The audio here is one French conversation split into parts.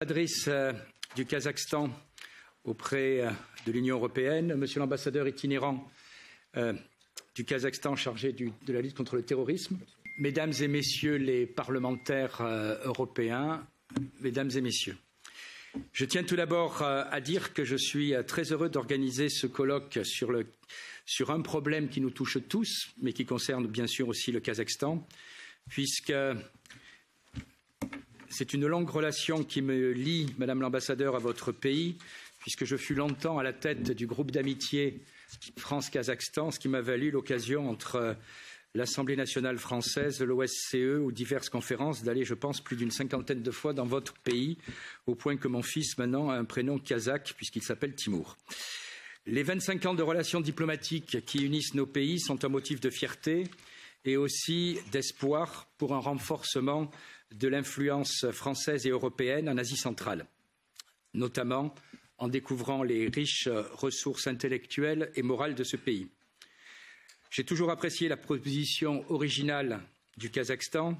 L'adresse du Kazakhstan auprès de l'Union européenne, Monsieur l'ambassadeur itinérant du Kazakhstan chargé de la lutte contre le terrorisme, Mesdames et Messieurs les parlementaires européens, Mesdames et Messieurs, je tiens tout d'abord à dire que je suis très heureux d'organiser ce colloque sur un problème qui nous touche tous, mais qui concerne bien sûr aussi le Kazakhstan, puisque c'est une longue relation qui me lie, Madame l'ambassadeur, à votre pays, puisque je fus longtemps à la tête du groupe d'amitié France-Kazakhstan, ce qui m'a valu l'occasion entre l'Assemblée nationale française, l'OSCE ou diverses conférences d'aller, je pense, plus d'une cinquantaine de fois dans votre pays, au point que mon fils maintenant a un prénom kazakh puisqu'il s'appelle Timour. Les 25 ans de relations diplomatiques qui unissent nos pays sont un motif de fierté et aussi d'espoir pour un renforcement de l'influence française et européenne en Asie centrale, notamment en découvrant les riches ressources intellectuelles et morales de ce pays. J'ai toujours apprécié la proposition originale du Kazakhstan,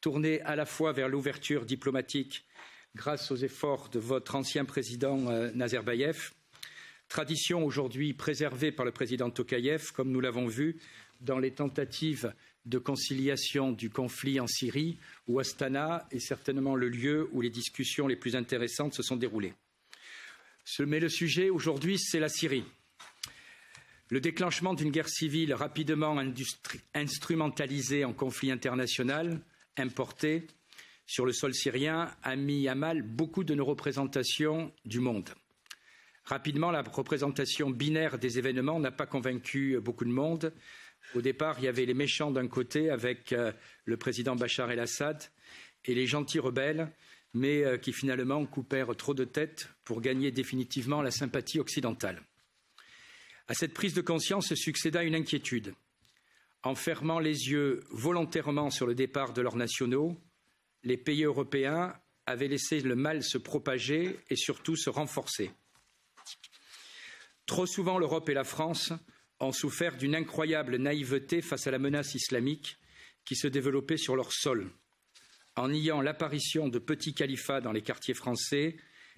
tournée à la fois vers l'ouverture diplomatique grâce aux efforts de votre ancien président Nazarbayev, tradition aujourd'hui préservée par le président Tokayev, comme nous l'avons vu dans les tentatives de conciliation du conflit en Syrie, où Astana est certainement le lieu où les discussions les plus intéressantes se sont déroulées. Mais le sujet aujourd'hui, c'est la Syrie. Le déclenchement d'une guerre civile rapidement instrumentalisée en conflit international, importé sur le sol syrien, a mis à mal beaucoup de nos représentations du monde. Rapidement, la représentation binaire des événements n'a pas convaincu beaucoup de monde. Au départ, il y avait les méchants d'un côté avec le président Bachar el-Assad et les gentils rebelles, mais qui finalement coupèrent trop de têtes pour gagner définitivement la sympathie occidentale. À cette prise de conscience succéda une inquiétude. En fermant les yeux volontairement sur le départ de leurs nationaux, les pays européens avaient laissé le mal se propager et surtout se renforcer. Trop souvent, l'Europe et la France ont souffert d'une incroyable naïveté face à la menace islamique qui se développait sur leur sol. En niant l'apparition de petits califats dans les quartiers français,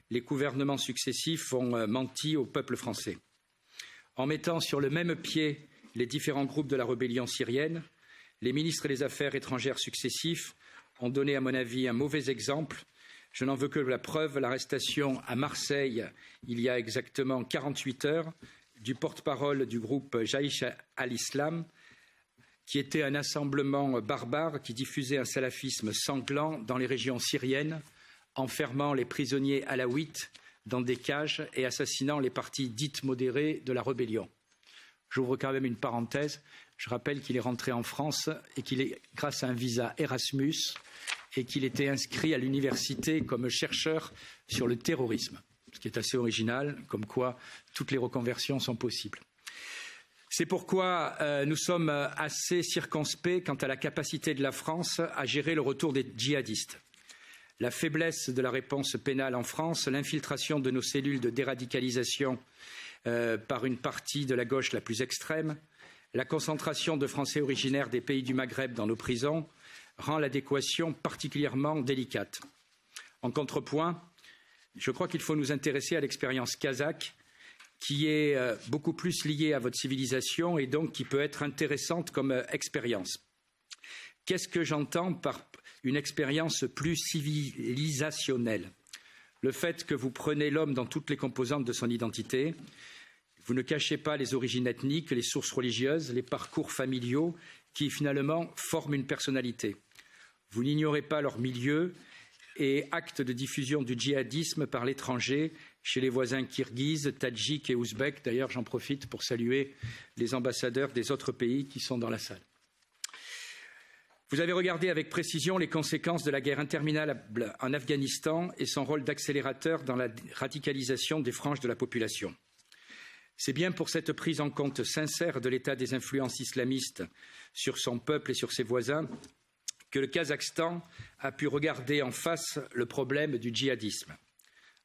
les gouvernements successifs ont menti au peuple français. En mettant sur le même pied les différents groupes de la rébellion syrienne, les ministres des Affaires étrangères successifs ont donné, à mon avis, un mauvais exemple. Je n'en veux que la preuve, l'arrestation à Marseille, il y a exactement 48 heures, du porte-parole du groupe Jaïch al-Islam, qui était un assemblement barbare qui diffusait un salafisme sanglant dans les régions syriennes, enfermant les prisonniers alaouites dans des cages et assassinant les partis dites modérées de la rébellion. J'ouvre quand même une parenthèse. Je rappelle qu'il est rentré en France et qu'il est grâce à un visa Erasmus et qu'il était inscrit à l'université comme chercheur sur le terrorisme, ce qui est assez original, comme quoi toutes les reconversions sont possibles. C'est pourquoi nous sommes assez circonspects quant à la capacité de la France à gérer le retour des djihadistes. La faiblesse de la réponse pénale en France, l'infiltration de nos cellules de déradicalisation par une partie de la gauche la plus extrême, la concentration de Français originaires des pays du Maghreb dans nos prisons rend l'adéquation particulièrement délicate. En contrepoint, je crois qu'il faut nous intéresser à l'expérience kazakh, qui est beaucoup plus liée à votre civilisation et donc qui peut être intéressante comme expérience. Qu'est-ce que j'entends par une expérience plus civilisationnelle? Le fait que vous prenez l'homme dans toutes les composantes de son identité, vous ne cachez pas les origines ethniques, les sources religieuses, les parcours familiaux qui finalement forment une personnalité. Vous n'ignorez pas leur milieu et acte de diffusion du djihadisme par l'étranger chez les voisins kirghizes, tadjiks et ouzbeks. D'ailleurs, j'en profite pour saluer les ambassadeurs des autres pays qui sont dans la salle. Vous avez regardé avec précision les conséquences de la guerre interminable en Afghanistan et son rôle d'accélérateur dans la radicalisation des franges de la population. C'est bien pour cette prise en compte sincère de l'état des influences islamistes sur son peuple et sur ses voisins que le Kazakhstan a pu regarder en face le problème du djihadisme.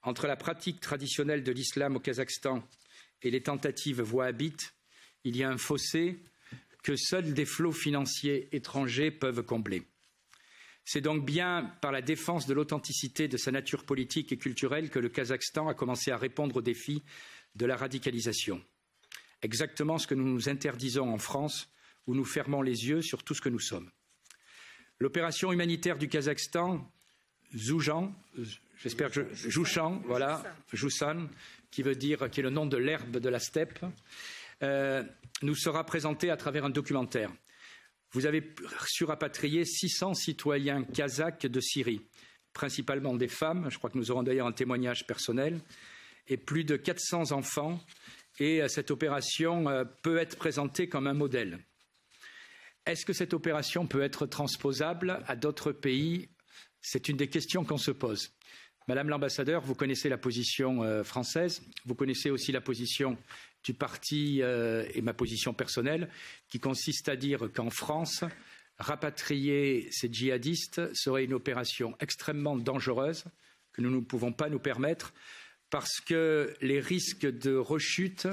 Entre la pratique traditionnelle de l'islam au Kazakhstan et les tentatives wahhabites, il y a un fossé que seuls des flots financiers étrangers peuvent combler. C'est donc bien par la défense de l'authenticité de sa nature politique et culturelle que le Kazakhstan a commencé à répondre aux défis de la radicalisation. Exactement ce que nous nous interdisons en France, où nous fermons les yeux sur tout ce que nous sommes. L'opération humanitaire du Kazakhstan, Zhoushan, j'espère que Zhoushan, voilà, Zhoushan, qui est le nom de l'herbe de la steppe, nous sera présentée à travers un documentaire. Vous avez su rapatrier 600 citoyens kazakhs de Syrie, principalement des femmes, je crois que nous aurons d'ailleurs un témoignage personnel, et plus de 400 enfants, et cette opération peut être présentée comme un modèle. Est-ce que cette opération peut être transposable à d'autres pays? C'est une des questions qu'on se pose. Madame l'ambassadeur, vous connaissez la position française, vous connaissez aussi la position du parti et ma position personnelle, qui consiste à dire qu'en France, rapatrier ces djihadistes serait une opération extrêmement dangereuse, que nous ne pouvons pas nous permettre, parce que les risques de rechute,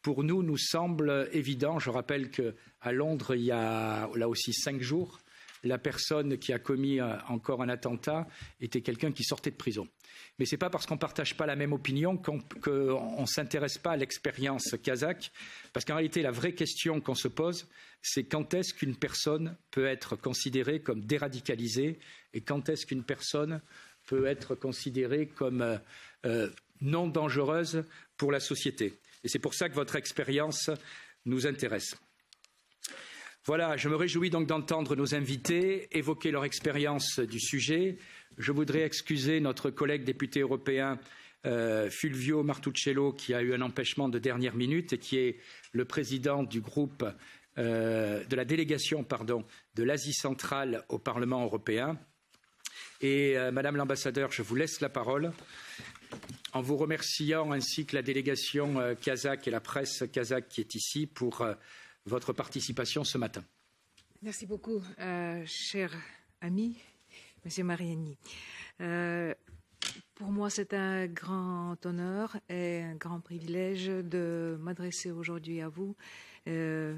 pour nous, nous semblent évidents. Je rappelle qu'à Londres, il y a là aussi 5 jours, la personne qui a commis encore un attentat était quelqu'un qui sortait de prison. Mais ce n'est pas parce qu'on ne partage pas la même opinion qu'on ne s'intéresse pas à l'expérience kazakh, parce qu'en réalité, la vraie question qu'on se pose, c'est quand est-ce qu'une personne peut être considérée comme déradicalisée et quand est-ce qu'une personne peut être considérée comme non dangereuse pour la société. Et c'est pour ça que votre expérience nous intéresse. Voilà, je me réjouis donc d'entendre nos invités évoquer leur expérience du sujet. Je voudrais excuser notre collègue député européen Fulvio Martuscello, qui a eu un empêchement de dernière minute et qui est le président du groupe de la délégation de l'Asie centrale au Parlement européen. Et Madame l'ambassadeur, je vous laisse la parole en vous remerciant ainsi que la délégation kazakh et la presse kazakh qui est ici pour votre participation ce matin. Merci beaucoup, cher ami, Monsieur Mariani. Pour moi, c'est un grand honneur et un grand privilège de m'adresser aujourd'hui à vous, les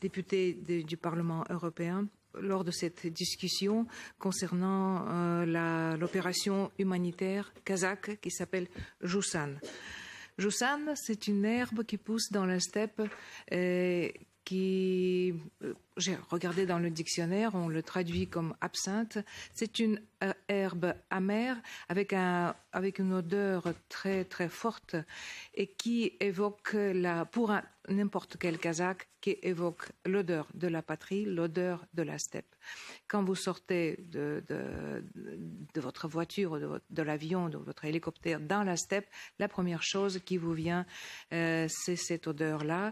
députés du Parlement européen, lors de cette discussion concernant l'opération humanitaire kazakh qui s'appelle Zhoushan. Zhoushan, c'est une herbe qui pousse dans la steppe j'ai regardé dans le dictionnaire, on le traduit comme absinthe. C'est une herbe amère avec une odeur très très forte et qui évoque pour n'importe quel kazakh, qui évoque l'odeur de la patrie, l'odeur de la steppe. Quand vous sortez de votre voiture, de l'avion, de votre hélicoptère dans la steppe, la première chose qui vous vient, c'est cette odeur-là,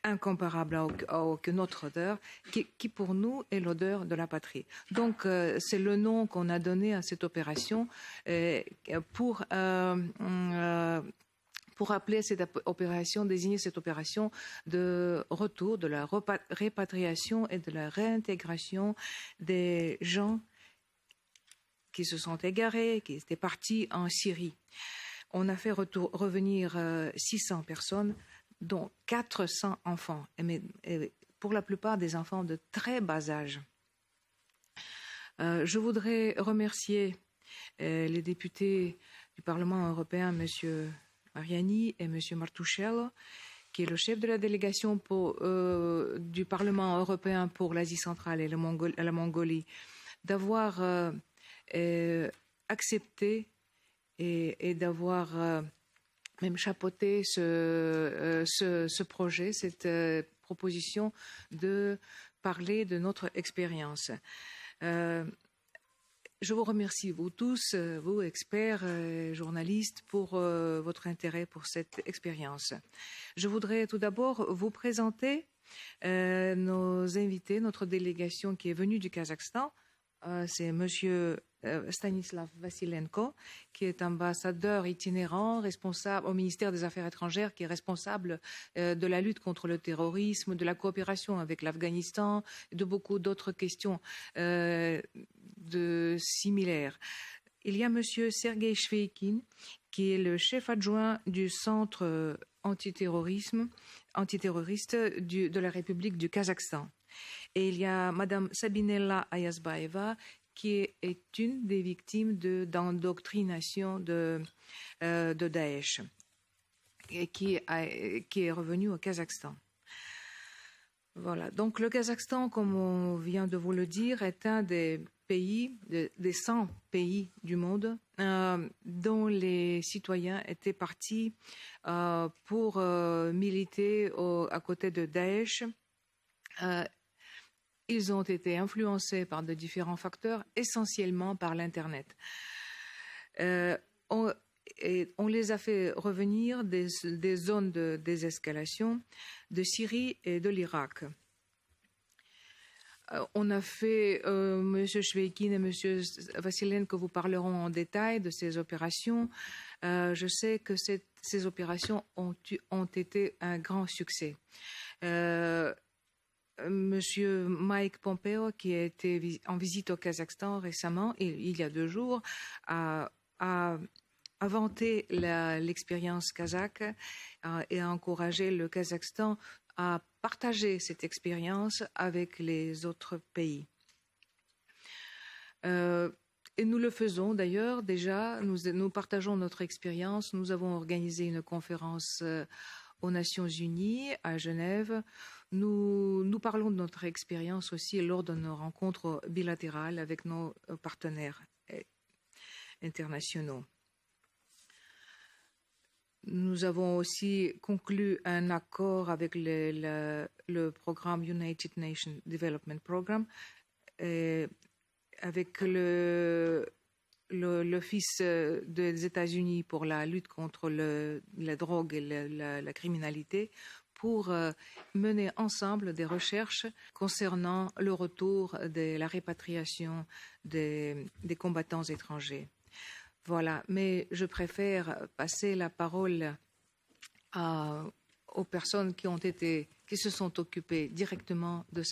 incomparable à aucune autre odeur, qui pour nous est l'odeur de la patrie. Donc c'est le nom qu'on a donné à cette opération pour appeler cette opération, désigner cette opération de retour, de la répatriation et de la réintégration des gens qui se sont égarés, qui étaient partis en Syrie. On a fait revenir 600 personnes, dont 400 enfants, et pour la plupart des enfants de très bas âge. Je voudrais remercier les députés du Parlement européen, M. Mariani et M. Martuscello, qui est le chef de la délégation du Parlement européen pour l'Asie centrale et la Mongolie, d'avoir accepté et d'avoir même chapeauté ce projet, cette proposition de parler de notre expérience. Je vous remercie, vous tous, vous experts, journalistes, pour votre intérêt pour cette expérience. Je voudrais tout d'abord vous présenter nos invités, notre délégation qui est venue du Kazakhstan. C'est Monsieur Stanislav Vassilenko, qui est ambassadeur itinérant, responsable au ministère des Affaires étrangères, qui est responsable de la lutte contre le terrorisme, de la coopération avec l'Afghanistan, et de beaucoup d'autres questions similaires. Il y a Monsieur Sergei Shveikin, qui est le chef adjoint du centre antiterroriste de la République du Kazakhstan. Et il y a Madame Sabinella Ayazbaeva, qui est une des victimes d'endoctrination de Daesh et qui est revenue au Kazakhstan. Voilà. Donc le Kazakhstan, comme on vient de vous le dire, est un des pays, des 100 pays du monde dont les citoyens étaient partis pour militer à côté de Daesh. Ils ont été influencés par de différents facteurs, essentiellement par l'Internet. On les a fait revenir des zones de désescalation de Syrie et de l'Irak. On a fait, M. Shveikin et M. Vassilenko vous parleront en détail de ces opérations. Je sais que ces opérations ont été un grand succès. Monsieur Mike Pompeo, qui a été en visite au Kazakhstan récemment, il y a 2 jours, a vanté l'expérience kazakh et a encouragé le Kazakhstan à partager cette expérience avec les autres pays. Et nous le faisons d'ailleurs déjà, nous partageons notre expérience. Nous avons organisé une conférence aux Nations Unies à Genève. Nous parlons de notre expérience aussi lors de nos rencontres bilatérales avec nos partenaires internationaux. Nous avons aussi conclu un accord avec le programme United Nations Development Programme avec l'Office des États-Unis pour la lutte contre la drogue et la criminalité pour mener ensemble des recherches concernant le retour de la répatriation des combattants étrangers. Voilà, mais je préfère passer la parole aux personnes qui se sont occupées directement de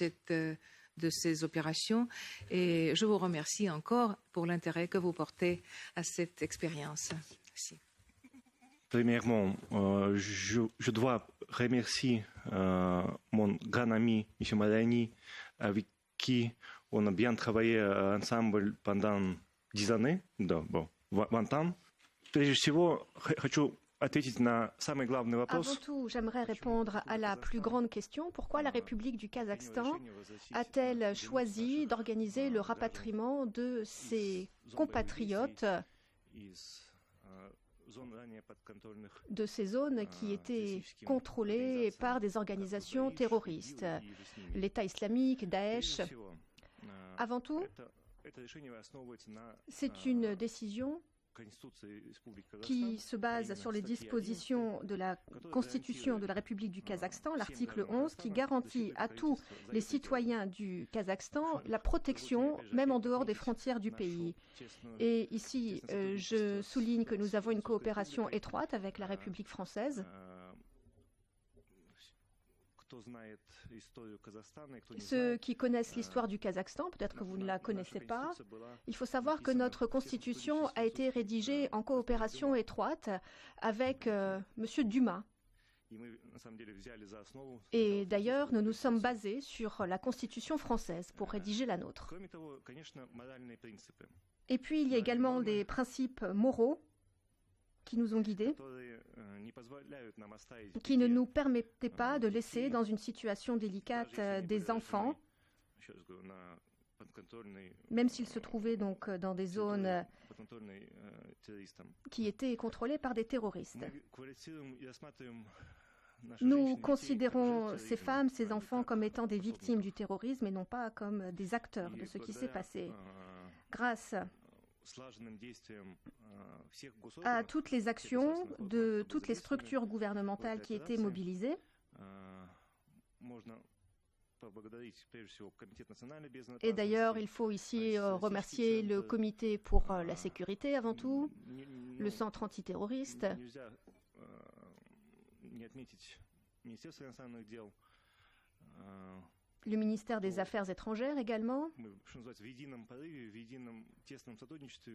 ces opérations. Et je vous remercie encore pour l'intérêt que vous portez à cette expérience. Merci. Premièrement, je dois remercier mon grand ami, M. Madani, avec qui on a bien travaillé ensemble pendant 10 années. Да, bon. 20 ans. Прежде всего, хочу ответить на самый главный вопрос. Avant tout, j'aimerais répondre à la plus grande question. Pourquoi la République du Kazakhstan a-t-elle choisi d'organiser le rapatriement de ses compatriotes de ces zones qui étaient contrôlées par des organisations terroristes, l'État islamique, Daesh? Avant tout, c'est une décision qui se base sur les dispositions de la Constitution de la République du Kazakhstan, l'article 11, qui garantit à tous les citoyens du Kazakhstan la protection, même en dehors des frontières du pays. Et ici, je souligne que nous avons une coopération étroite avec la République française. Ceux qui connaissent l'histoire du Kazakhstan, peut-être que vous ne la connaissez pas, il faut savoir que notre constitution a été rédigée en coopération étroite avec M. Dumas. Et d'ailleurs, nous nous sommes basés sur la constitution française pour rédiger la nôtre. Et puis, il y a également des principes moraux qui nous ont guidés, qui ne nous permettaient pas de laisser dans une situation délicate des enfants, même s'ils se trouvaient donc dans des zones qui étaient contrôlées par des terroristes. Nous considérons ces femmes, ces enfants comme étant des victimes du terrorisme et non pas comme des acteurs de ce qui s'est passé. Grâce à toutes les actions de toutes les structures gouvernementales qui étaient mobilisées, et d'ailleurs il faut ici remercier le comité pour la sécurité avant tout, le centre antiterroriste, le ministère des Affaires étrangères également,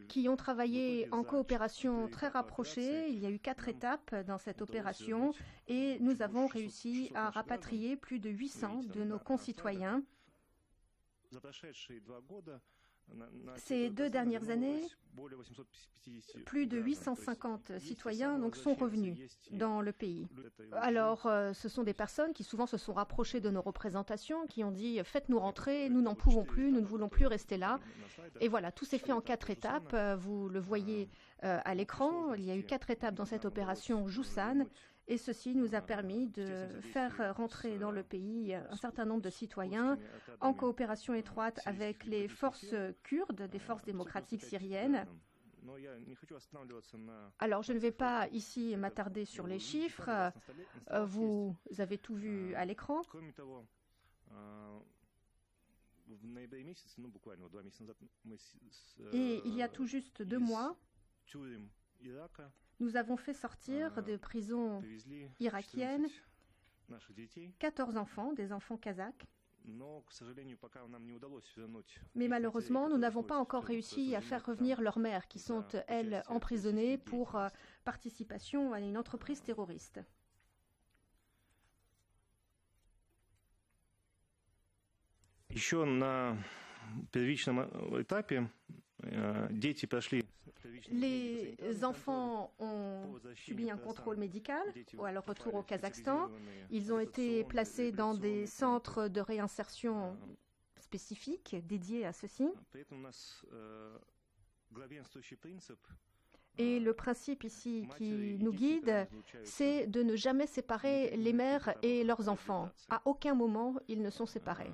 qui ont travaillé en coopération très rapprochée. Il y a eu 4 étapes dans cette opération et nous avons réussi à rapatrier plus de 800 de nos concitoyens Ces 2 dernières années, plus de 850 citoyens sont revenus dans le pays. Alors, ce sont des personnes qui souvent se sont rapprochées de nos représentations, qui ont dit « Faites-nous rentrer, nous n'en pouvons plus, nous ne voulons plus rester là ». Et voilà, tout s'est fait en 4 étapes. Vous le voyez à l'écran, il y a eu 4 étapes dans cette opération Joussan. Et ceci nous a permis de faire rentrer dans le pays un certain nombre de citoyens en coopération étroite avec les forces kurdes, des forces démocratiques syriennes. Alors, je ne vais pas ici m'attarder sur les chiffres. Vous avez tout vu à l'écran. Et il y a tout juste 2 mois, nous avons fait sortir de prisons irakiennes 14 enfants, des enfants kazakhs. Mais malheureusement, nous n'avons pas encore réussi à faire revenir leurs mères, qui sont, elles, emprisonnées pour participation à une entreprise terroriste. Еще на первичном этапе дети прошли. Les enfants ont subi un contrôle médical à leur retour au Kazakhstan. Ils ont été placés dans des centres de réinsertion spécifiques dédiés à ceci. Et le principe ici qui nous guide, c'est de ne jamais séparer les mères et leurs enfants. À aucun moment, ils ne sont séparés.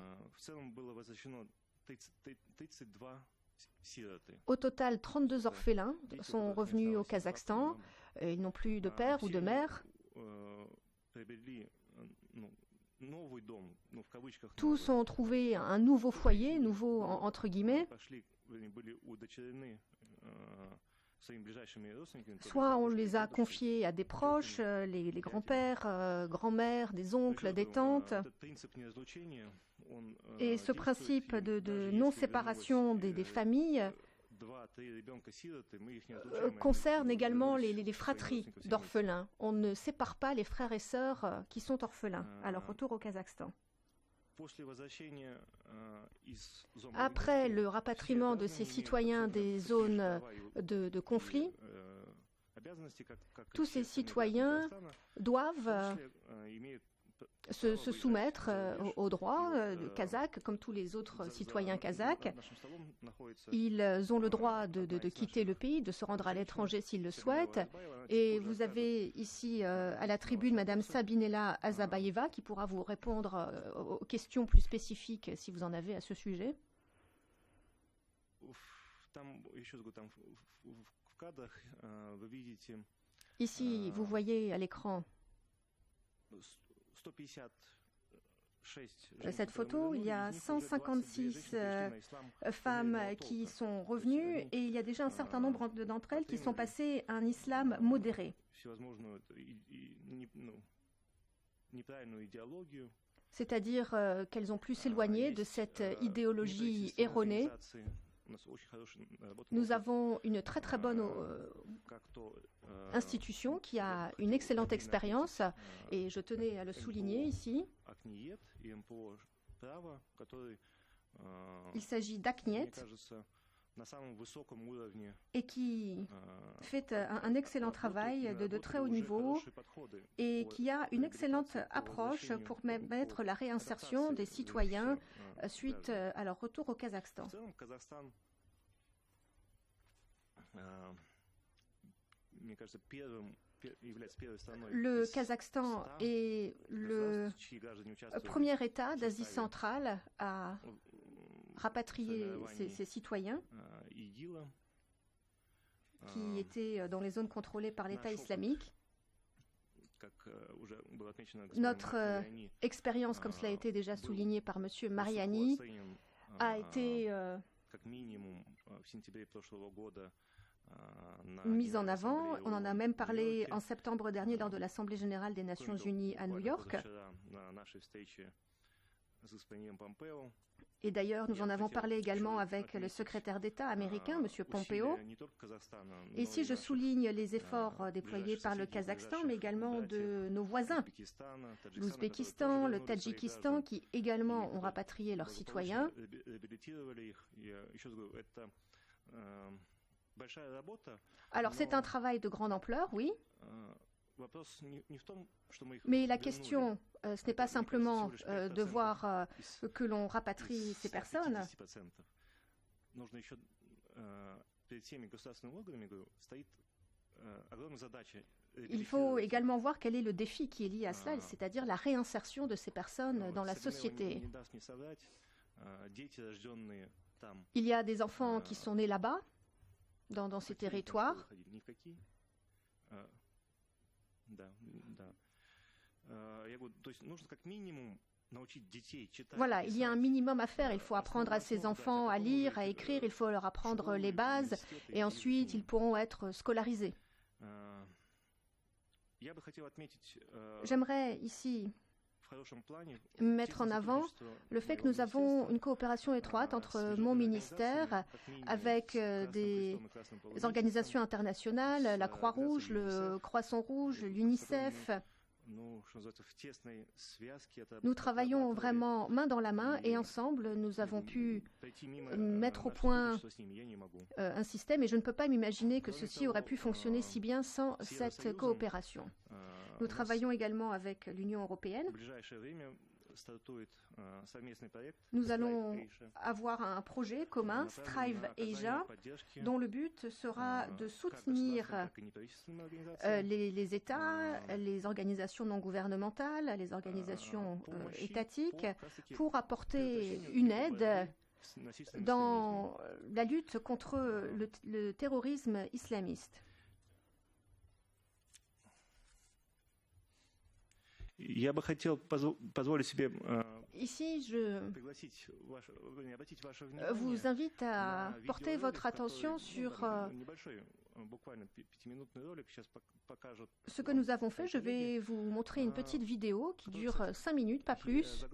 Au total, 32 orphelins sont revenus au Kazakhstan. Ils n'ont plus de père ou de mère. Tous ont trouvé un nouveau foyer, nouveau entre guillemets. Soit on les a confiés à des proches, les grands-pères, grands-mères, des oncles, des tantes. Et ce principe de non-séparation des familles concerne également les fratries d'orphelins. On ne sépare pas les frères et sœurs qui sont orphelins à leur retour au Kazakhstan. Après le rapatriement de ces citoyens des zones de conflit, tous ces citoyens doivent se soumettre aux droits kazakhs, comme tous les autres citoyens kazakhs. Ils ont le droit de quitter le pays, de se rendre à l'étranger s'ils le souhaitent. Et vous avez ici à la tribune Madame Sabinella Azabayeva qui pourra vous répondre aux questions plus spécifiques si vous en avez à ce sujet. Ici, vous voyez à l'écran cette photo, il y a 156 femmes qui sont revenues et il y a déjà un certain nombre d'entre elles qui sont passées à un islam modéré. C'est-à-dire qu'elles ont pu s'éloigner de cette idéologie erronée. Nous avons une très très bonne institution qui a une excellente expérience et je tenais à le souligner ici. Il s'agit d'ACNIET et qui fait un excellent travail de très haut niveau et qui a une excellente approche pour permettre la réinsertion des citoyens suite à leur retour au Kazakhstan. Le Kazakhstan est le premier État d'Asie centrale à rapatrier ses citoyens qui étaient dans les zones contrôlées par l'État islamique. Notre expérience, comme cela a été déjà souligné par M. Mariani, a été mise en avant. On en a même parlé en septembre dernier lors de l'Assemblée générale des Nations unies à New York. Et d'ailleurs, nous en avons parlé également avec le secrétaire d'État américain, M. Pompeo. Et ici, je souligne les efforts déployés par le Kazakhstan, mais également de nos voisins, l'Ouzbékistan, le Tadjikistan, qui également ont rapatrié leurs citoyens. Alors, c'est un travail de grande ampleur, oui. Mais la question, ce n'est pas simplement de voir que l'on rapatrie ces personnes. Il faut également voir quel est le défi qui est lié à cela, c'est-à-dire la réinsertion de ces personnes dans la société. Il y a des enfants qui sont nés là-bas, dans ces territoires. Voilà, il y a un minimum à faire. Il faut apprendre à ces enfants à lire, à écrire, il faut leur apprendre les bases et ensuite ils pourront être scolarisés. J'aimerais ici mettre en avant le fait que nous avons une coopération étroite entre mon ministère avec des organisations internationales, la Croix-Rouge, le Croissant-Rouge, l'UNICEF. Nous travaillons vraiment main dans la main et ensemble, nous avons pu mettre au point un système et je ne peux pas m'imaginer que ceci aurait pu fonctionner si bien sans cette coopération. Nous travaillons également avec l'Union européenne. Nous allons avoir un projet commun, Strive Asia, dont le but sera de soutenir les États, les organisations non gouvernementales, les organisations étatiques, pour apporter une aide dans la lutte contre le terrorisme islamiste. Ici, je vous invite à porter votre attention sur ce que nous avons fait. Je vais vous montrer une petite vidéo qui dure 5 minutes, pas plus.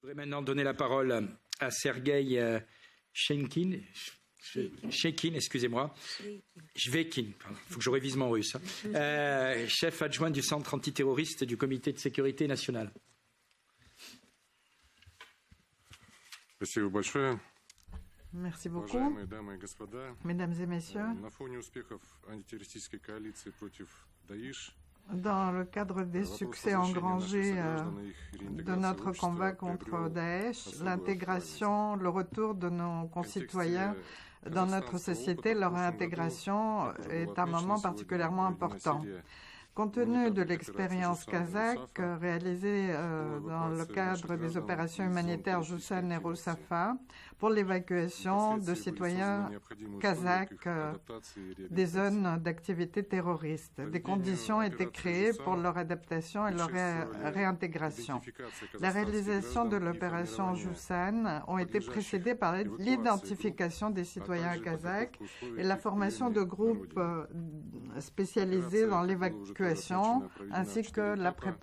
Je voudrais maintenant donner la parole à Sergueï Sheikin, excusez-moi. Shveikin, il faut que je révise mon russe. Chef adjoint du Centre antiterroriste du Comité de sécurité nationale. Merci beaucoup. Mesdames et messieurs, dans le cadre des succès engrangés de notre combat contre Daesh, l'intégration, le retour de nos concitoyens dans notre société, leur intégration est un moment particulièrement important. Compte tenu de l'expérience kazakh réalisée dans le cadre des opérations humanitaires Joussen et Rousafa pour l'évacuation de citoyens kazakhs des zones d'activité terroriste, des conditions étaient créées pour leur adaptation et leur réintégration. La réalisation de l'opération Joussen ont été précédées par l'identification des citoyens kazakhs et la formation de groupes spécialisés dans l'évacuation ainsi que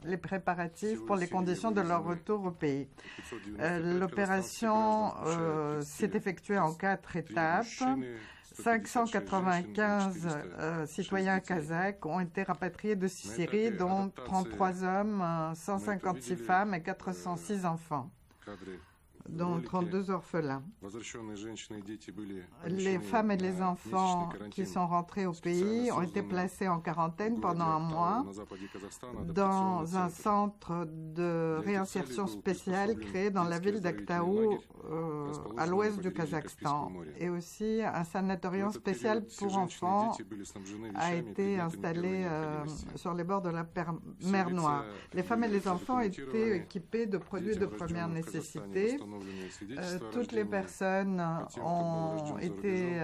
les préparatifs pour les conditions de leur retour au pays. L'opération s'est effectuée en 4 étapes. 595 citoyens kazakhs ont été rapatriés de Syrie, dont 33 hommes, 156 femmes et 406 enfants, dont 32 orphelins. Les femmes et les enfants qui sont rentrés au pays ont été placés en quarantaine pendant un mois dans un centre de réinsertion spécial créé dans la ville d'Aktaou, à l'ouest du Kazakhstan. Et aussi un sanatorium spécial pour enfants a été installé sur les bords de la mer Noire. Les femmes et les enfants étaient équipés de produits de première nécessité. Toutes les personnes ont été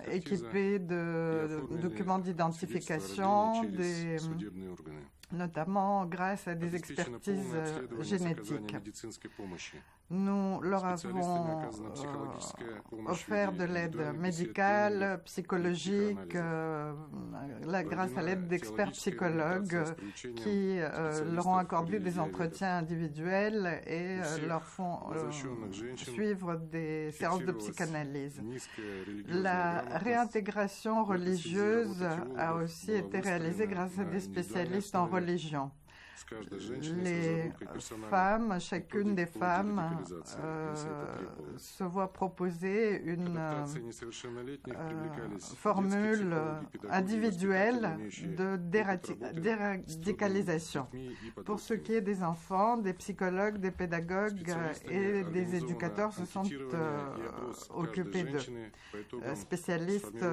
équipées de documents d'identification, notamment grâce à des expertises génétiques. Nous leur avons offert de l'aide médicale, psychologique, grâce à l'aide d'experts psychologues qui leur ont accordé des entretiens individuels et leur font suivre des séances de psychanalyse. La réintégration religieuse a aussi été réalisée grâce à des spécialistes en religion. Les femmes, chacune des femmes se voit proposer une formule individuelle de déradicalisation. Pour ce qui est des enfants, des psychologues, des pédagogues et des éducateurs se sont occupés d'eux, spécialistes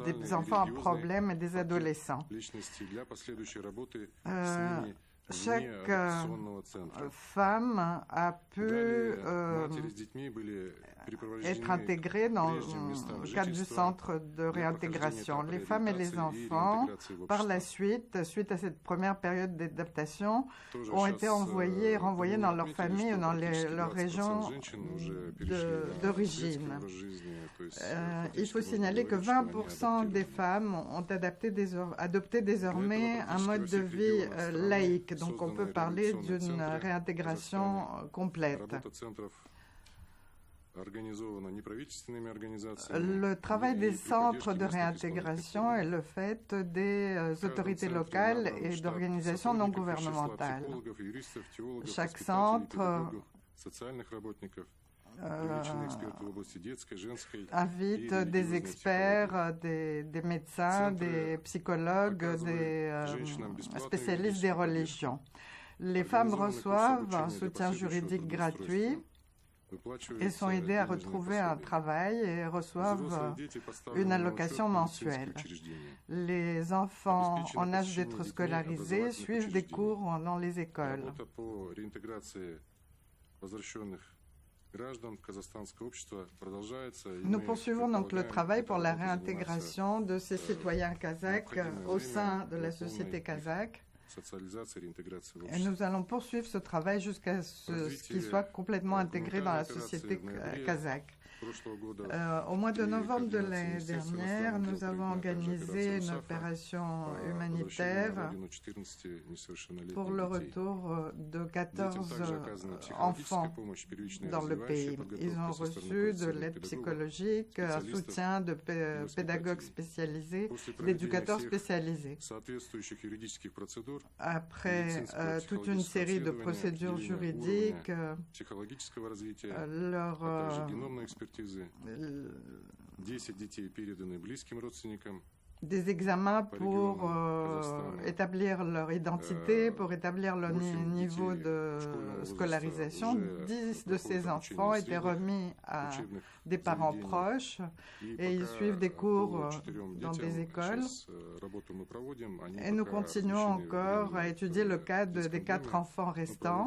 des enfants à problème et des adolescents. Chaque femme a pu être intégrés dans le cadre du centre de réintégration. Les femmes et les enfants, par la suite à cette première période d'adaptation, ont été renvoyés dans leur famille ou dans leur région d'origine. Il faut signaler que 20% des femmes ont adopté désormais un mode de vie laïque, donc on peut parler d'une réintégration complète. Le travail des centres de réintégration est le fait des autorités locales et d'organisations non gouvernementales. Chaque centre invite des experts, des médecins, des psychologues, des spécialistes des religions. Les femmes reçoivent un soutien juridique gratuit et sont aidées à retrouver un travail et reçoivent une allocation mensuelle. Les enfants en âge d'être scolarisés suivent des cours dans les écoles. Nous poursuivons donc le travail pour la réintégration de ces citoyens kazakhs au sein de la société kazakh. Et nous allons poursuivre ce travail jusqu'à ce qu'ils soient complètement intégrés dans la société kazakh. Au mois de novembre de l'année dernière, nous avons organisé une opération humanitaire pour le retour de 14 enfants dans le pays. Ils ont reçu de l'aide psychologique, un soutien de pédagogues spécialisés, d'éducateurs spécialisés. Après toute une série de procédures juridiques, des examens pour établir leur identité, pour établir leur niveau de scolarisation. 10 de ces enfants étaient remis à des parents proches et ils suivent des cours dans des écoles. Et nous continuons encore à étudier le cas des 4 enfants restants,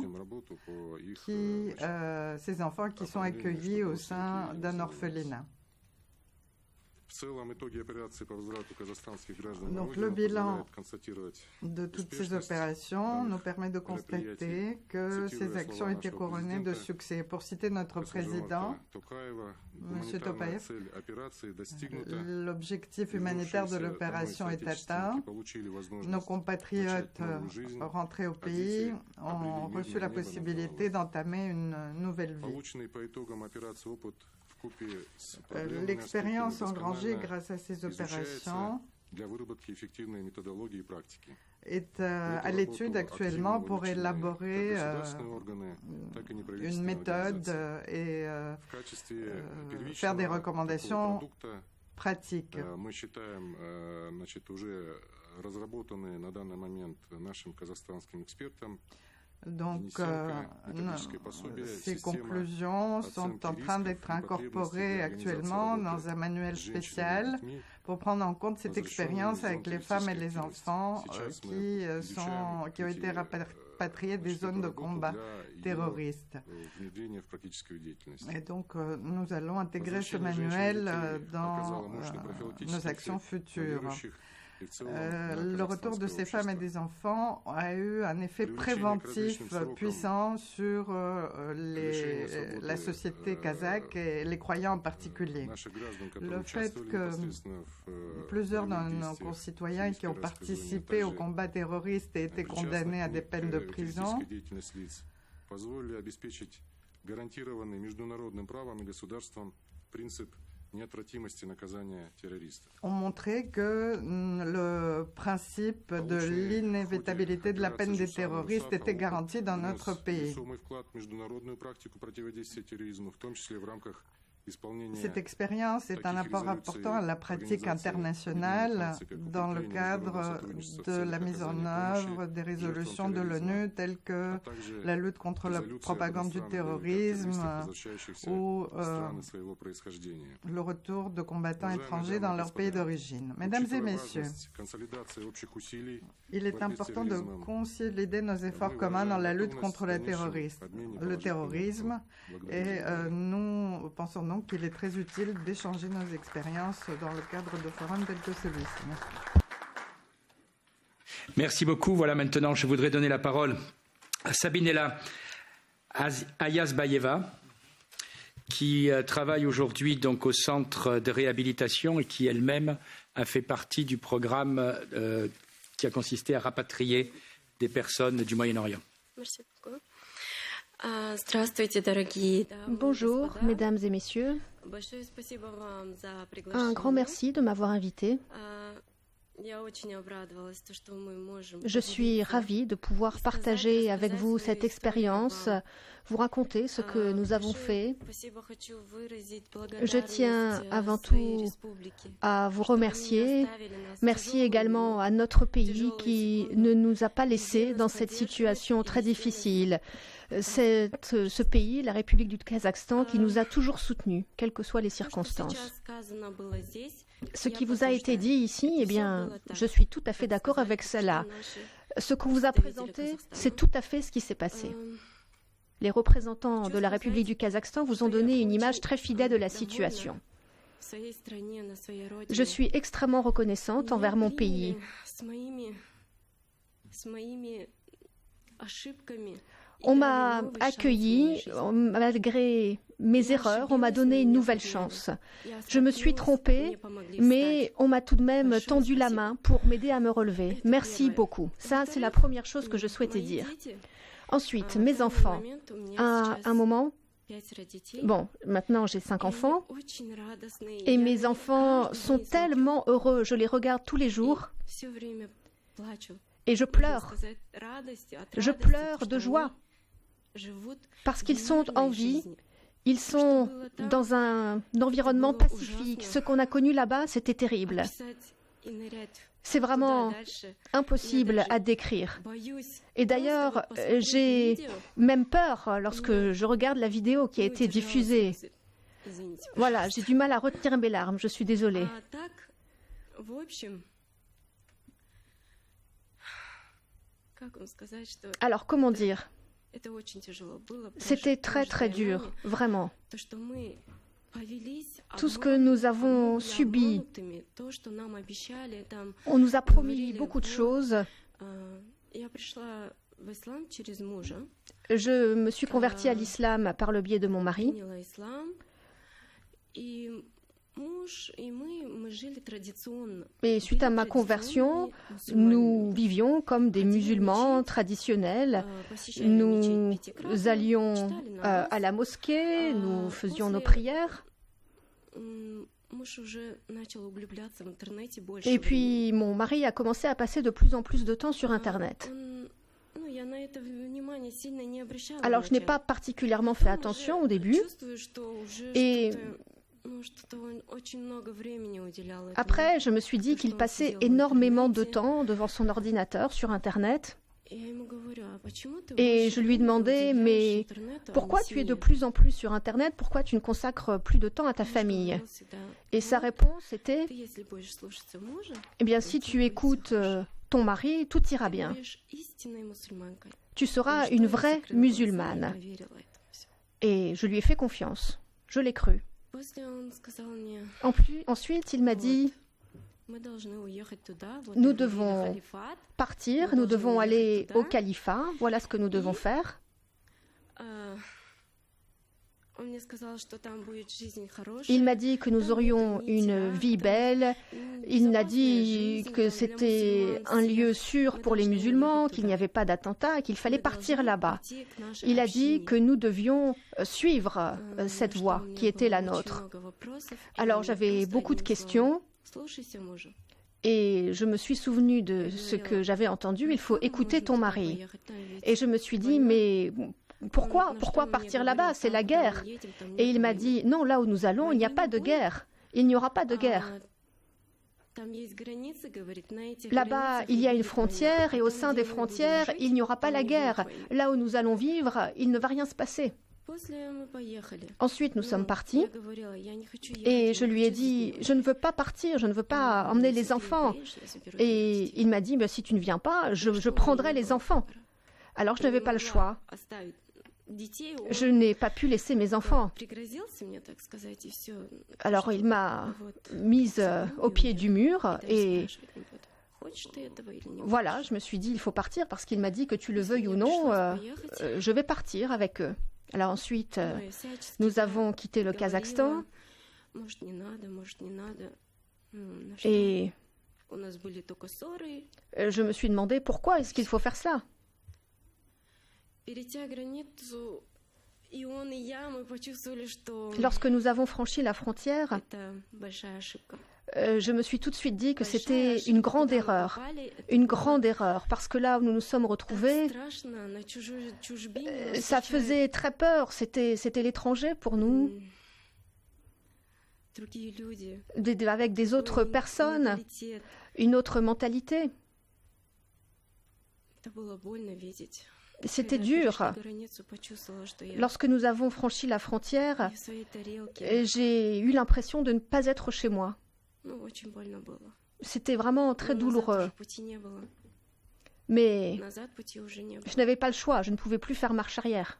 ces enfants qui sont accueillis au sein d'un orphelinat. Donc le bilan de toutes ces opérations nous permet de constater que ces actions étaient couronnées de succès. Pour citer notre président, M. Tokayev, l'objectif humanitaire de l'opération est atteint. Nos compatriotes rentrés au pays ont reçu la possibilité d'entamer une nouvelle vie. L'expérience engrangée grâce à ces opérations est à l'étude actuellement pour élaborer une méthode et faire des recommandations pratiques. Donc, ces conclusions sont en train d'être incorporées actuellement dans un manuel spécial pour prendre en compte cette expérience avec les femmes et les enfants qui ont été rapatriés des zones de combat terroristes. Et donc, nous allons intégrer ce manuel dans nos actions futures. Le retour de ces femmes et des enfants a eu un effet préventif puissant sur la société kazakh et les croyants en particulier. Le fait que plusieurs de nos concitoyens qui ont participé au combat terroriste aient été condamnés à des peines de prison ont montré que le principe de l'inévitabilité de la peine des terroristes était garanti dans notre pays. Cette expérience est un apport important à la pratique internationale dans le cadre de la mise en œuvre des résolutions de l'ONU telles que la lutte contre la propagande du terrorisme ou le retour de combattants étrangers dans leur pays d'origine. Mesdames et messieurs, il est important de consolider nos efforts communs dans la lutte contre le terrorisme et nous pensons donc qu'il est très utile d'échanger nos expériences dans le cadre de forums tels que celui-ci. Merci beaucoup. Voilà, maintenant, je voudrais donner la parole à Sabinella Ayazbayeva, qui travaille aujourd'hui donc au centre de réhabilitation et qui elle-même a fait partie du programme qui a consisté à rapatrier des personnes du Moyen-Orient. Merci beaucoup. Bonjour, mesdames et messieurs. Un grand merci de m'avoir invité. Je suis ravie de pouvoir partager avec vous cette expérience, vous raconter ce que nous avons fait. Je tiens avant tout à vous remercier. Merci également à notre pays qui ne nous a pas laissés dans cette situation très difficile. C'est ce pays, la République du Kazakhstan, qui nous a toujours soutenus, quelles que soient les circonstances. Ce qui vous a été dit ici, eh bien, je suis tout à fait d'accord avec cela. Ce qu'on vous a présenté, c'est tout à fait ce qui s'est passé. Les représentants de la République du Kazakhstan vous ont donné une image très fidèle de la situation. Je suis extrêmement reconnaissante envers mon pays. On m'a accueilli malgré mes erreurs, on m'a donné une nouvelle chance. Je me suis trompée, mais on m'a tout de même tendu la main pour m'aider à me relever. Merci beaucoup. Ça, c'est la première chose que je souhaitais dire. Ensuite, mes enfants. À un moment, bon, maintenant j'ai 5 enfants, et mes enfants sont tellement heureux, je les regarde tous les jours, et je pleure. Je pleure de joie, parce qu'ils sont en vie, ils sont dans un environnement pacifique. Ce qu'on a connu là-bas, c'était terrible. C'est vraiment impossible à décrire. Et d'ailleurs, j'ai même peur lorsque je regarde la vidéo qui a été diffusée. Voilà, j'ai du mal à retenir mes larmes, je suis désolée. Alors, comment dire ? C'était très très dur, vraiment. Tout ce que nous avons subi, on nous a promis beaucoup de choses. Je me suis convertie à l'islam par le biais de mon mari. Et suite à ma conversion, nous vivions comme des musulmans traditionnels. Nous allions à la mosquée, nous faisions nos prières. Et puis mon mari a commencé à passer de plus en plus de temps sur Internet. Alors je n'ai pas particulièrement fait attention au début. Et après, je me suis dit qu'il passait énormément de temps devant son ordinateur sur Internet. Et je lui demandais, mais pourquoi tu es de plus en plus sur Internet? Pourquoi tu ne consacres plus de temps à ta famille? Et sa réponse était, eh bien, si tu écoutes ton mari, tout ira bien. Tu seras une vraie musulmane. Et je lui ai fait confiance. Je l'ai cru. Ensuite, il m'a dit, nous devons partir, nous devons aller au califat, voilà ce que nous devons faire. Il m'a dit que nous aurions une vie belle, il m'a dit que c'était un lieu sûr pour les musulmans, qu'il n'y avait pas d'attentat, qu'il fallait partir là-bas. Il a dit que nous devions suivre cette voie qui était la nôtre. Alors j'avais beaucoup de questions et je me suis souvenue de ce que j'avais entendu, il faut écouter ton mari. Et je me suis dit, mais pourquoi partir là-bas? C'est la guerre. Et il m'a dit, non, là où nous allons, il n'y a pas de guerre. Il n'y aura pas de guerre. Là-bas, il y a une frontière et au sein des frontières, il n'y aura pas la guerre. Là où nous allons vivre, il ne va rien se passer. Ensuite, nous sommes partis et je lui ai dit, je ne veux pas partir, je ne veux pas emmener les enfants. Et il m'a dit, si tu ne viens pas, je prendrai les enfants. Alors, je n'avais pas le choix. Je n'ai pas pu laisser mes enfants. Alors, il m'a mise au pied du mur et voilà, je me suis dit, il faut partir parce qu'il m'a dit que tu le veuilles ou non, je vais partir avec eux. Alors ensuite, nous avons quitté le Kazakhstan et je me suis demandé pourquoi est-ce qu'il faut faire cela. Lorsque nous avons franchi la frontière, je me suis tout de suite dit que c'était une grande erreur, parce que là où nous nous sommes retrouvés, ça faisait très peur, c'était l'étranger pour nous, avec des autres personnes, une autre mentalité. C'était dur. Lorsque nous avons franchi la frontière, j'ai eu l'impression de ne pas être chez moi. C'était vraiment très douloureux. Mais je n'avais pas le choix, je ne pouvais plus faire marche arrière.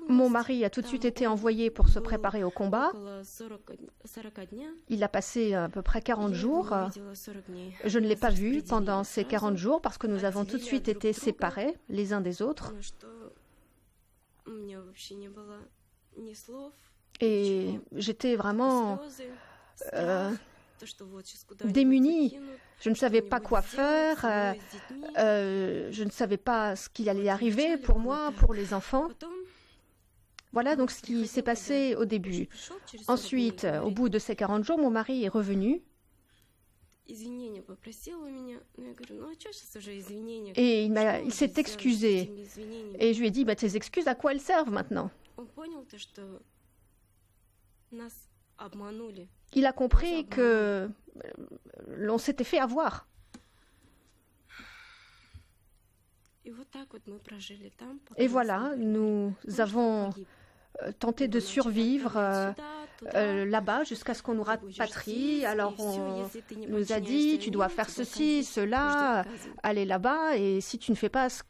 Mon mari a tout de suite été envoyé pour se préparer au combat. Il a passé à peu près 40 jours. Je ne l'ai pas vu pendant ces 40 jours parce que nous avons tout de suite été séparés les uns des autres. Et j'étais vraiment démunie. Je ne savais pas quoi faire. Je ne savais pas ce qui allait arriver pour moi, pour les enfants. Voilà donc ce qui s'est passé au début. Ensuite, au bout de ces 40 jours, mon mari est revenu. Et il s'est excusé. Et je lui ai dit, tes excuses, à quoi elles servent maintenant? Il a compris que l'on s'était fait avoir. Et voilà, nous avons tenté de survivre là-bas jusqu'à ce qu'on nous rapatrie. Alors on nous a dit, tu dois faire ceci, cela, aller là-bas, et si tu ne fais pas ce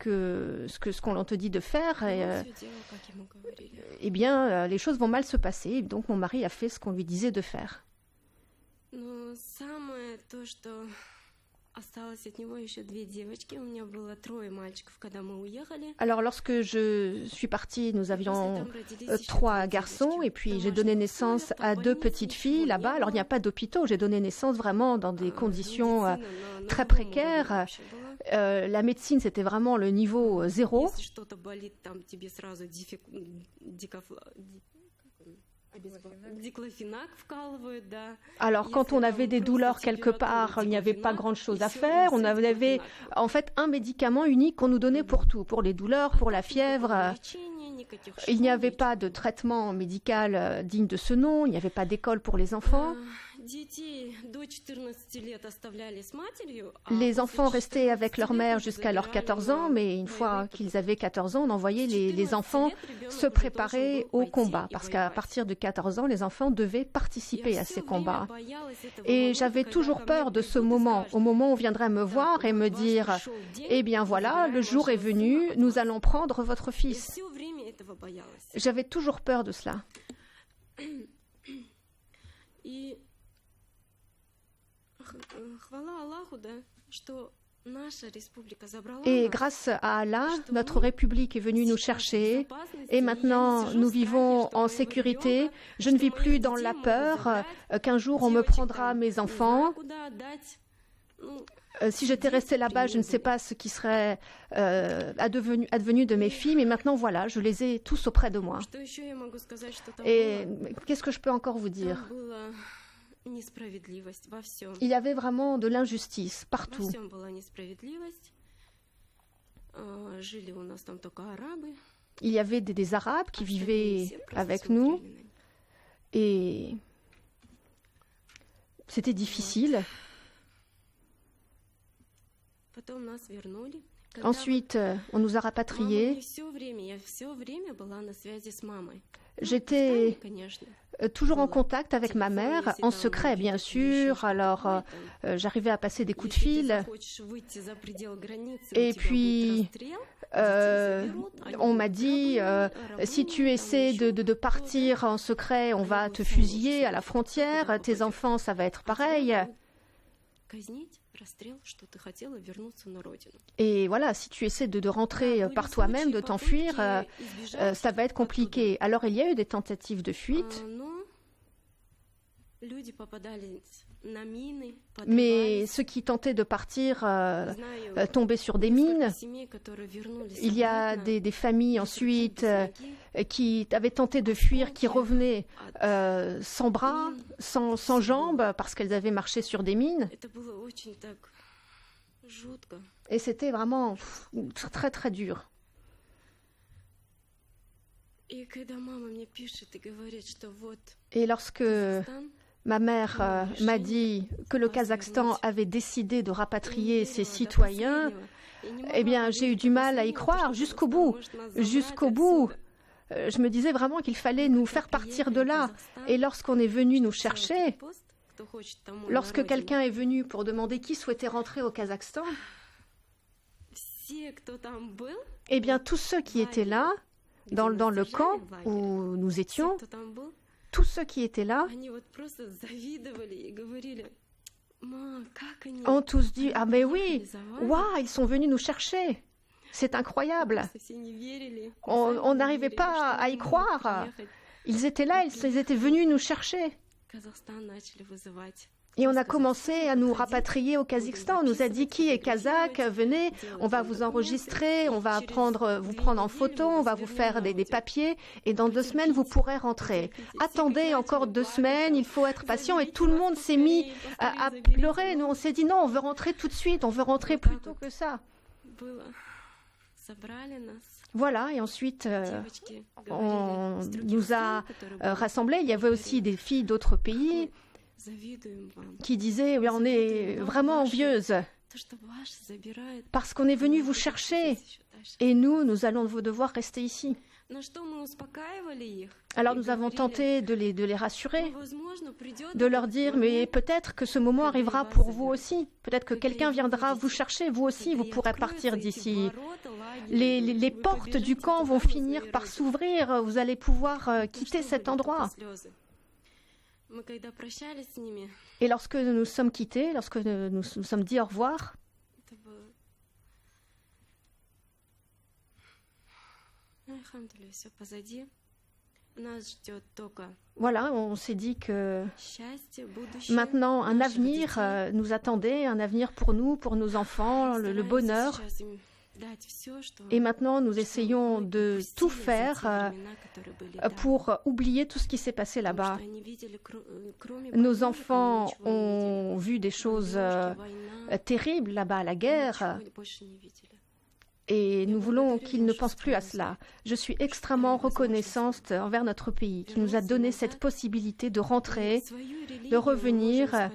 qu'on te dit de faire, eh bien, les choses vont mal se passer. Donc mon mari a fait ce qu'on lui disait de faire. Alors lorsque je suis partie, nous avions 3 garçons et puis j'ai donné naissance à 2 petites filles là-bas. Alors il n'y a pas d'hôpitaux, j'ai donné naissance vraiment dans des conditions très précaires. La médecine, c'était vraiment le niveau 0. Alors, quand on avait des douleurs quelque part, il n'y avait pas grand-chose à faire. On avait en fait un médicament unique qu'on nous donnait pour tout, pour les douleurs, pour la fièvre. Il n'y avait pas de traitement médical digne de ce nom, il n'y avait pas d'école pour les enfants. Les enfants restaient avec leur mère jusqu'à leurs 14 ans, mais une fois qu'ils avaient 14 ans, on envoyait les enfants se préparer au combat, parce qu'à partir de 14 ans, les enfants devaient participer à ces combats. Et j'avais toujours peur de ce moment, au moment où on viendrait me voir et me dire « Eh bien voilà, le jour est venu, nous allons prendre votre fils ». J'avais toujours peur de cela. Et grâce à Allah, notre République est venue nous chercher et maintenant nous vivons en sécurité. Je ne vis plus dans la peur qu'un jour on me prendra mes enfants. Si j'étais restée là-bas, je ne sais pas ce qui serait advenu de mes filles, mais maintenant voilà, je les ai tous auprès de moi. Et qu'est-ce que je peux encore vous dire ? Il y avait vraiment de l'injustice partout. Il y avait des Arabes qui vivaient avec nous et c'était difficile. Ensuite, on nous a rapatriés. J'étais toujours en contact avec ma mère, en secret bien sûr. Alors, j'arrivais à passer des coups de fil. Et puis, on m'a dit, si tu essaies de partir en secret, on va te fusiller à la frontière. Tes enfants, ça va être pareil. Et voilà, si tu essaies de rentrer par toi-même, de t'enfuir, ça va être compliqué. Alors, il y a eu des tentatives de fuite. Mais ceux qui tentaient de partir tombaient sur des mines. Il y a des familles ensuite qui avaient tenté de fuir, qui revenaient sans bras, sans jambes, parce qu'elles avaient marché sur des mines. Et c'était vraiment très très dur. Et lorsque ma mère m'a dit que le Kazakhstan avait décidé de rapatrier ses citoyens, eh bien, j'ai eu du mal à y croire jusqu'au bout. Jusqu'au bout, je me disais vraiment qu'il fallait nous faire partir de là. Et lorsqu'on est venu nous chercher, lorsque quelqu'un est venu pour demander qui souhaitait rentrer au Kazakhstan, eh bien, tous ceux qui étaient là, dans le camp où nous étions, tous ceux qui étaient là ont tous dit « Ah mais oui, waouh, ils sont venus nous chercher, c'est incroyable !» On n'arrivait pas à y croire. Ils étaient là, ils étaient venus nous chercher. Et on a commencé à nous rapatrier au Kazakhstan. On nous a dit qui est kazakh, venez, on va vous enregistrer, on va vous prendre en photo, on va vous faire des papiers et dans 2 semaines vous pourrez rentrer. Attendez encore 2 semaines, il faut être patient et tout le monde s'est mis à pleurer. Nous on s'est dit non, on veut rentrer tout de suite, on veut rentrer plus tôt que ça. Voilà, et ensuite on nous a rassemblés. Il y avait aussi des filles d'autres pays qui disaient oui, on est vraiment envieuses parce qu'on est venu vous chercher et nous allons devoir rester ici. Alors nous avons tenté de les rassurer, de leur dire mais peut-être que ce moment arrivera pour vous aussi, peut-être que quelqu'un viendra vous chercher, vous aussi vous pourrez partir d'ici. Les portes du camp vont finir par s'ouvrir, vous allez pouvoir quitter cet endroit. Et lorsque nous nous sommes quittés, lorsque nous nous sommes dit au revoir, voilà, on s'est dit que maintenant un avenir nous attendait, un avenir pour nous, pour nos enfants, le bonheur. Et maintenant, nous essayons de tout faire pour oublier tout ce qui s'est passé là-bas. Nos enfants ont vu des choses terribles là-bas, la guerre. Et nous voulons qu'ils ne pensent plus à cela. Je suis extrêmement reconnaissante envers notre pays qui nous a donné cette possibilité de rentrer, de revenir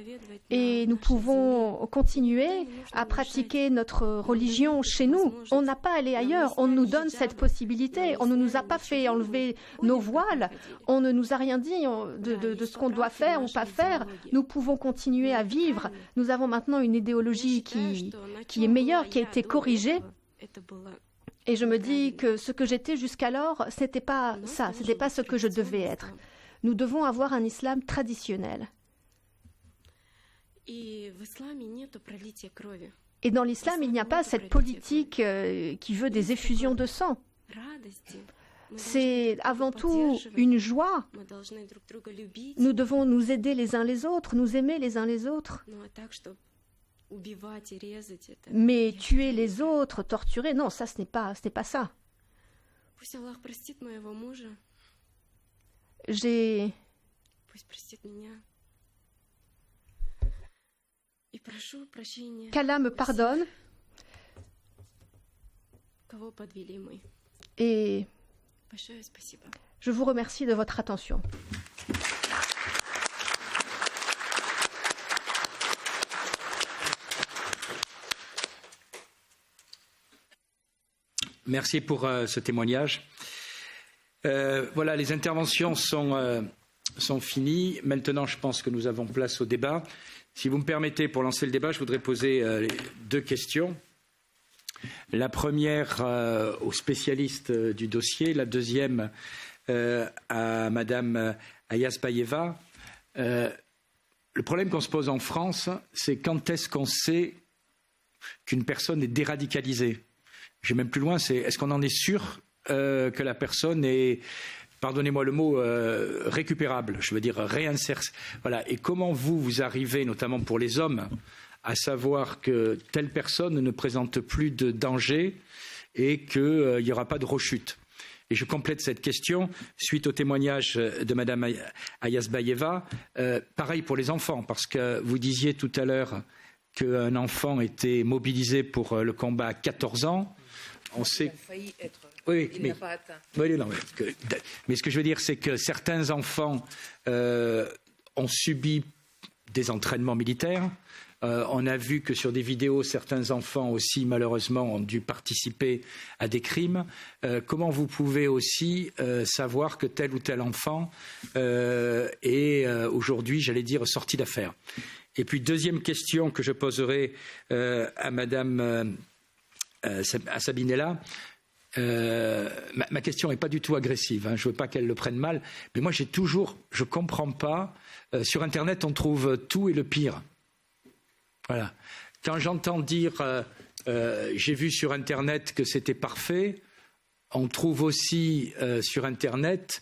et nous pouvons continuer à pratiquer notre religion chez nous. On n'a pas à aller ailleurs, on nous donne cette possibilité. On ne nous a pas fait enlever nos voiles, on ne nous a rien dit de ce qu'on doit faire ou pas faire. Nous pouvons continuer à vivre. Nous avons maintenant une idéologie qui est meilleure, qui a été corrigée. Et je me dis que ce que j'étais jusqu'alors, ce n'était pas ça, ce n'était pas ce que je devais être. Nous devons avoir un islam traditionnel. Et dans l'islam, il n'y a pas cette politique qui veut des effusions de sang. C'est avant tout une joie. Nous devons nous aider les uns les autres, nous aimer les uns les autres. Mais tuer les autres, torturer, non, ça, ce n'est pas ça. qu'Allah me pardonne et je vous remercie de votre attention. Merci pour ce témoignage. Voilà, les interventions sont finies. Maintenant, je pense que nous avons place au débat. Si vous me permettez, pour lancer le débat, je voudrais poser deux questions. La première aux spécialistes du dossier, la deuxième à Madame Ayazbayeva. Le problème qu'on se pose en France, c'est quand est-ce qu'on sait qu'une personne est déradicalisée? Je vais même plus loin, c'est est-ce qu'on en est sûr que la personne est, pardonnez-moi le mot, récupérable, je veux dire réinsère. Voilà. Et comment vous arrivez, notamment pour les hommes, à savoir que telle personne ne présente plus de danger et qu'il n'y aura pas de rechute? Et je complète cette question suite au témoignage de Madame Ayazbayeva. Pareil pour les enfants, parce que vous disiez tout à l'heure qu'un enfant était mobilisé pour le combat à 14 ans. On sait. Il a failli être. Oui, il n'a pas atteint. Oui, non, mais ce que je veux dire, c'est que certains enfants ont subi des entraînements militaires. On a vu que sur des vidéos, certains enfants aussi, malheureusement, ont dû participer à des crimes. Comment vous pouvez aussi savoir que tel ou tel enfant est aujourd'hui, j'allais dire, sorti d'affaire? Et puis, deuxième question que je poserai à Madame à Sabinella. Ma question n'est pas du tout agressive, hein, je ne veux pas qu'elle le prenne mal, mais moi je ne comprends pas, sur Internet on trouve tout et le pire. Voilà. Quand j'entends dire j'ai vu sur Internet que c'était parfait, on trouve aussi sur Internet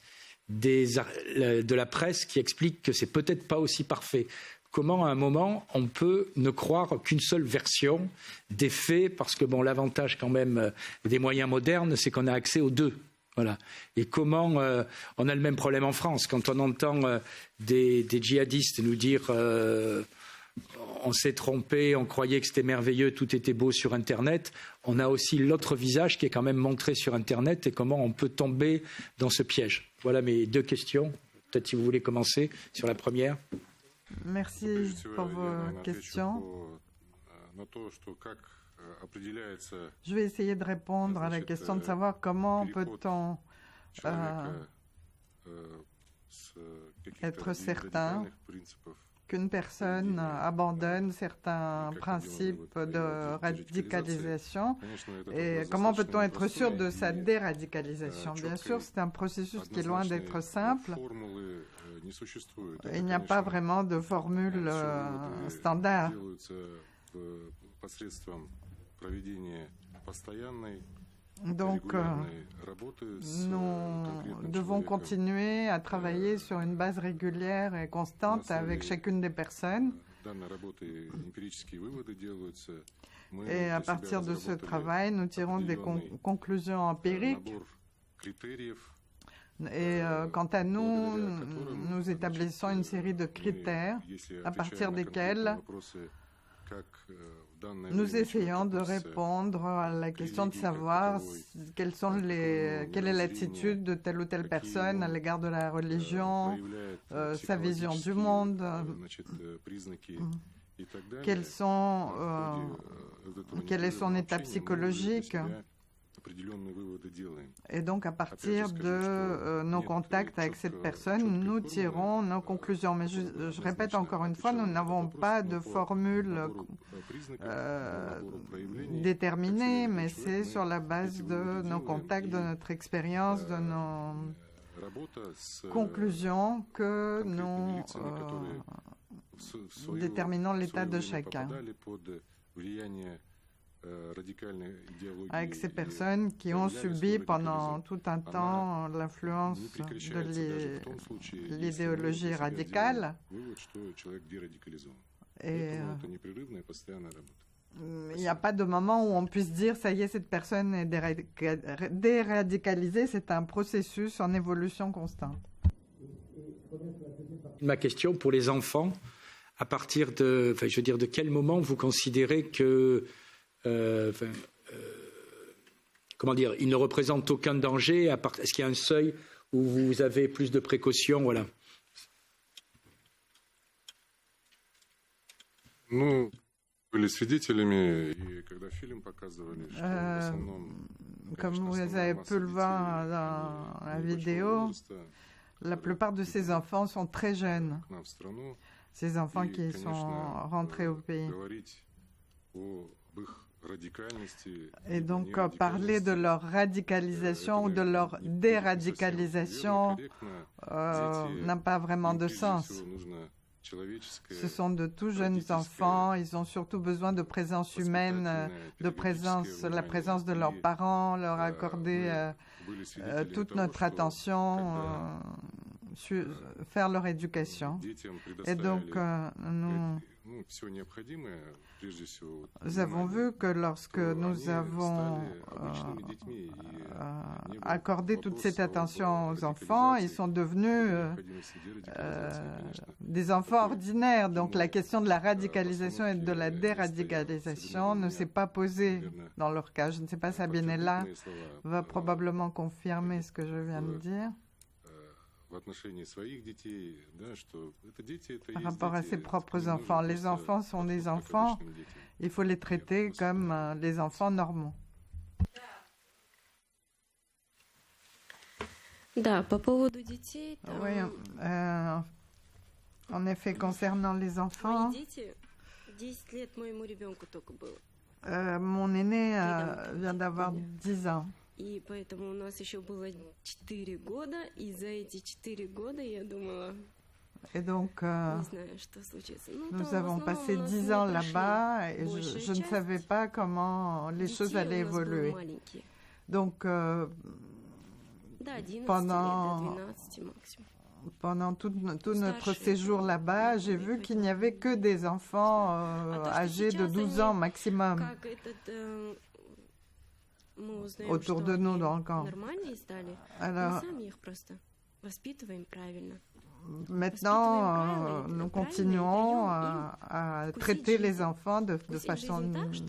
de la presse qui explique que c'est peut-être pas aussi parfait. Comment, à un moment, on peut ne croire qu'une seule version des faits, parce que bon, l'avantage quand même des moyens modernes, c'est qu'on a accès aux deux. Voilà. Et comment on a le même problème en France, quand on entend des djihadistes nous dire on s'est trompé, on croyait que c'était merveilleux, tout était beau sur Internet. On a aussi l'autre visage qui est quand même montré sur Internet et comment on peut tomber dans ce piège. Voilà mes deux questions. Peut-être si vous voulez commencer sur la première. Merci pour vos questions. Je vais essayer de répondre à la question de savoir comment peut-on être certain qu'une personne abandonne certains principes de radicalisation et comment peut-on être sûr de sa déradicalisation? Bien sûr, c'est un processus qui est loin d'être simple. Il n'y a pas vraiment de formule standard. Donc, nous devons continuer à travailler sur une base régulière et constante avec chacune des personnes. Et à partir de ce travail, nous tirons des conclusions empiriques. Et quant à nous, nous établissons une série de critères à partir desquels nous essayons de répondre à la question de savoir quelle est l'attitude de telle ou telle personne à l'égard de la religion, sa vision du monde, quel est son état psychologique. Et donc, à partir de nos contacts avec cette personne, nous tirons nos conclusions. Mais je répète encore une fois, nous n'avons pas de formule déterminée, mais c'est sur la base de nos contacts, de notre expérience, de nos conclusions que nous déterminons l'état de chacun. Avec ces personnes qui ont subi pendant tout un temps l'influence de l'idéologie radicale. Et il n'y a pas de moment où on puisse dire ça y est, cette personne est déradicalisée. C'est un processus en évolution constante. Ma question pour les enfants, à partir de, enfin, je veux dire, de quel moment vous considérez que, comment dire, il ne représente aucun danger? Est-ce qu'il y a un seuil où vous avez plus de précautions, voilà? Comme vous avez pu le voir dans la vidéo, la plupart de ces enfants sont très jeunes. Ces enfants qui sont rentrés au pays. Et donc, parler de leur radicalisation ou de leur déradicalisation n'a pas vraiment de sens. Ce sont de tout jeunes enfants, ils ont surtout besoin de présence humaine, la présence de leurs parents, leur accorder toute notre attention, faire leur éducation. Et donc, nous avons vu que lorsque nous avons accordé toute cette attention aux enfants, ils sont devenus des enfants ordinaires. Donc la question de la radicalisation et de la déradicalisation ne s'est pas posée dans leur cas. Je ne sais pas, Sabine est là, va probablement confirmer ce que je viens de dire. Par rapport à ses propres enfants. Les enfants sont des enfants, il faut les traiter comme des enfants normaux. Oui, en effet, concernant les enfants, mon aîné vient d'avoir 10 ans. И поэтому у нас еще было 4 года, и за эти 4 года я думала, et donc, не знаю, что случится. nous avons passé 10 ans là-bas et je ne savais pas comment les choses allaient évoluer. Donc, pendant tout notre séjour là-bas, j'ai vu qu'il n'y avait que des enfants âgés de 12 ans maximum autour de nous dans le camp. Alors, maintenant, nous continuons à traiter les enfants de façon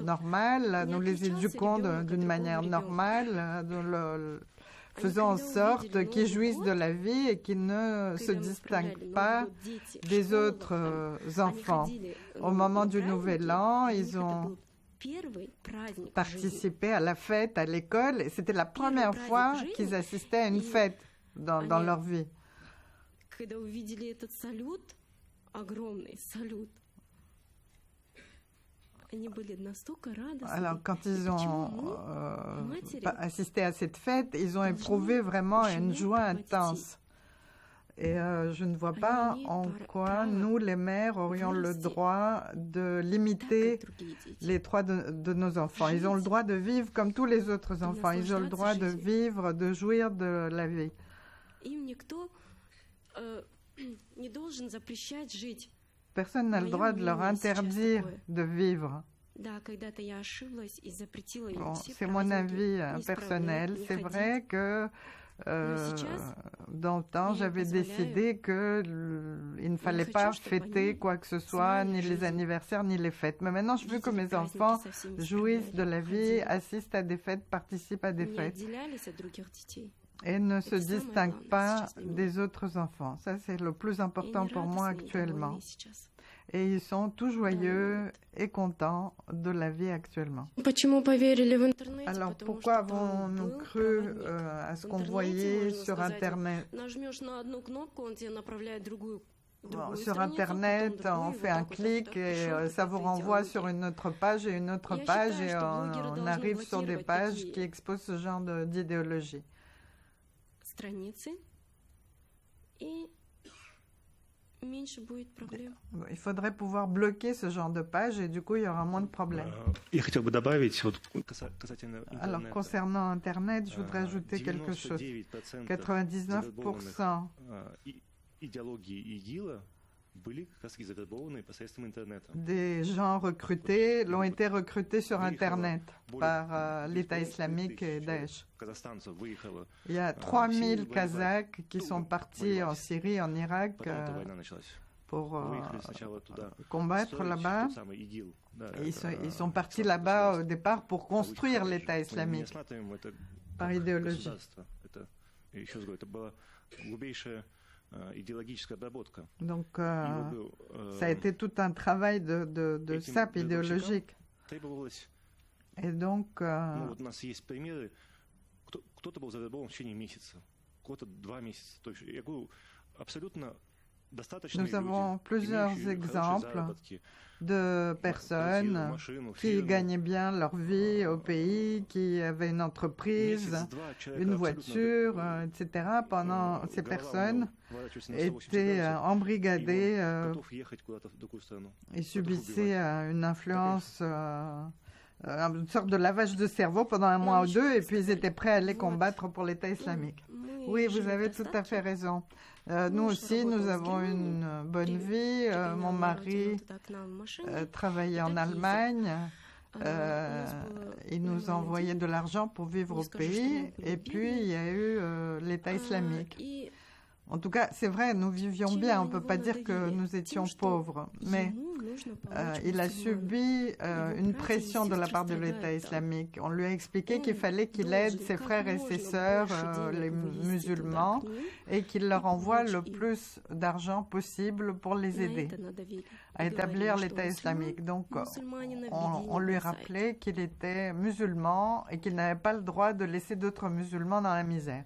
normale, nous les éduquons d'une manière normale, faisons en sorte qu'ils jouissent de la vie et qu'ils ne se distinguent pas des autres enfants. Au moment du Nouvel An, ils ont participé à la fête à l'école et c'était la première fois qu'ils assistaient à une fête dans leur vie. Alors, quand ils ont assisté à cette fête, ils ont éprouvé vraiment une joie intense. Et je ne vois pas en quoi nous, les mères, aurions le droit de limiter les droits de nos enfants. Ils ont le droit de vivre comme tous les autres enfants. Ils ont le droit de vivre, de jouir de la vie. Personne n'a le droit de leur interdire de vivre. Bon, c'est mon avis personnel. C'est vrai que dans le temps, j'avais décidé qu'il ne fallait pas fêter quoi que ce soit, ni les anniversaires, ni les fêtes. Mais maintenant, je veux que mes enfants jouissent de la vie, assistent à des fêtes, participent à des fêtes et ne se distinguent pas des autres enfants. Ça, c'est le plus important pour moi actuellement. Et ils sont tout joyeux et contents de la vie actuellement. Alors pourquoi avons-nous cru à ce qu'on voyait sur Internet? Bon, sur Internet, on fait un clic et ça vous renvoie sur une autre page et une autre page et on arrive sur des pages qui exposent ce genre d'idéologie. Il faudrait pouvoir bloquer ce genre de page et du coup il y aura moins de problèmes. Alors concernant Internet, je voudrais ajouter quelque chose. 99% des gens recrutés l'ont été recrutés sur Internet par l'État islamique et Daesh. Il y a 3000 Kazakhs qui sont partis en Syrie, en Irak, pour combattre là-bas. Ils sont partis là-bas au départ pour construire l'État islamique par idéologie. Donc, ça a été tout un travail de sape idéologique. Et donc, nous avons plusieurs exemples de personnes qui gagnaient bien leur vie au pays, qui avaient une entreprise, une voiture, etc. Pendant ces personnes étaient embrigadées et subissaient une influence, une sorte de lavage de cerveau pendant un mois ou deux, et puis ils étaient prêts à aller combattre pour l'État islamique. Oui, vous avez tout à fait raison. Nous aussi, nous avons une bonne vie. Mon mari travaillait en Allemagne. Il nous envoyait de l'argent pour vivre au pays. Et puis, il y a eu l'État islamique. En tout cas, c'est vrai, nous vivions bien. On ne peut pas dire que nous étions pauvres. Mais il a subi une pression de la part de l'État islamique. On lui a expliqué qu'il fallait qu'il aide ses frères et ses sœurs, les musulmans, et qu'il leur envoie le plus d'argent possible pour les aider à établir l'État islamique. Donc, on lui rappelait qu'il était musulman et qu'il n'avait pas le droit de laisser d'autres musulmans dans la misère.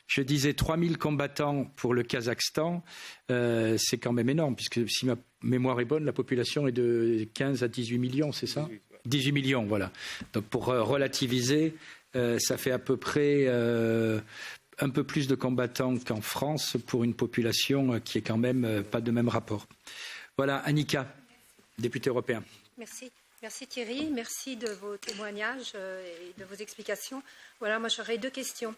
Je disais 3000 combattants pour le Kazakhstan, c'est quand même énorme, puisque si ma mémoire est bonne, la population est de 15 à 18 millions, c'est ça ? 18 millions, voilà. Donc pour relativiser, ça fait à peu près un peu plus de combattants qu'en France pour une population qui est quand même pas de même rapport. Voilà, Annika, député européen. Merci. Merci Thierry, merci de vos témoignages et de vos explications. Voilà, moi j'aurais deux questions.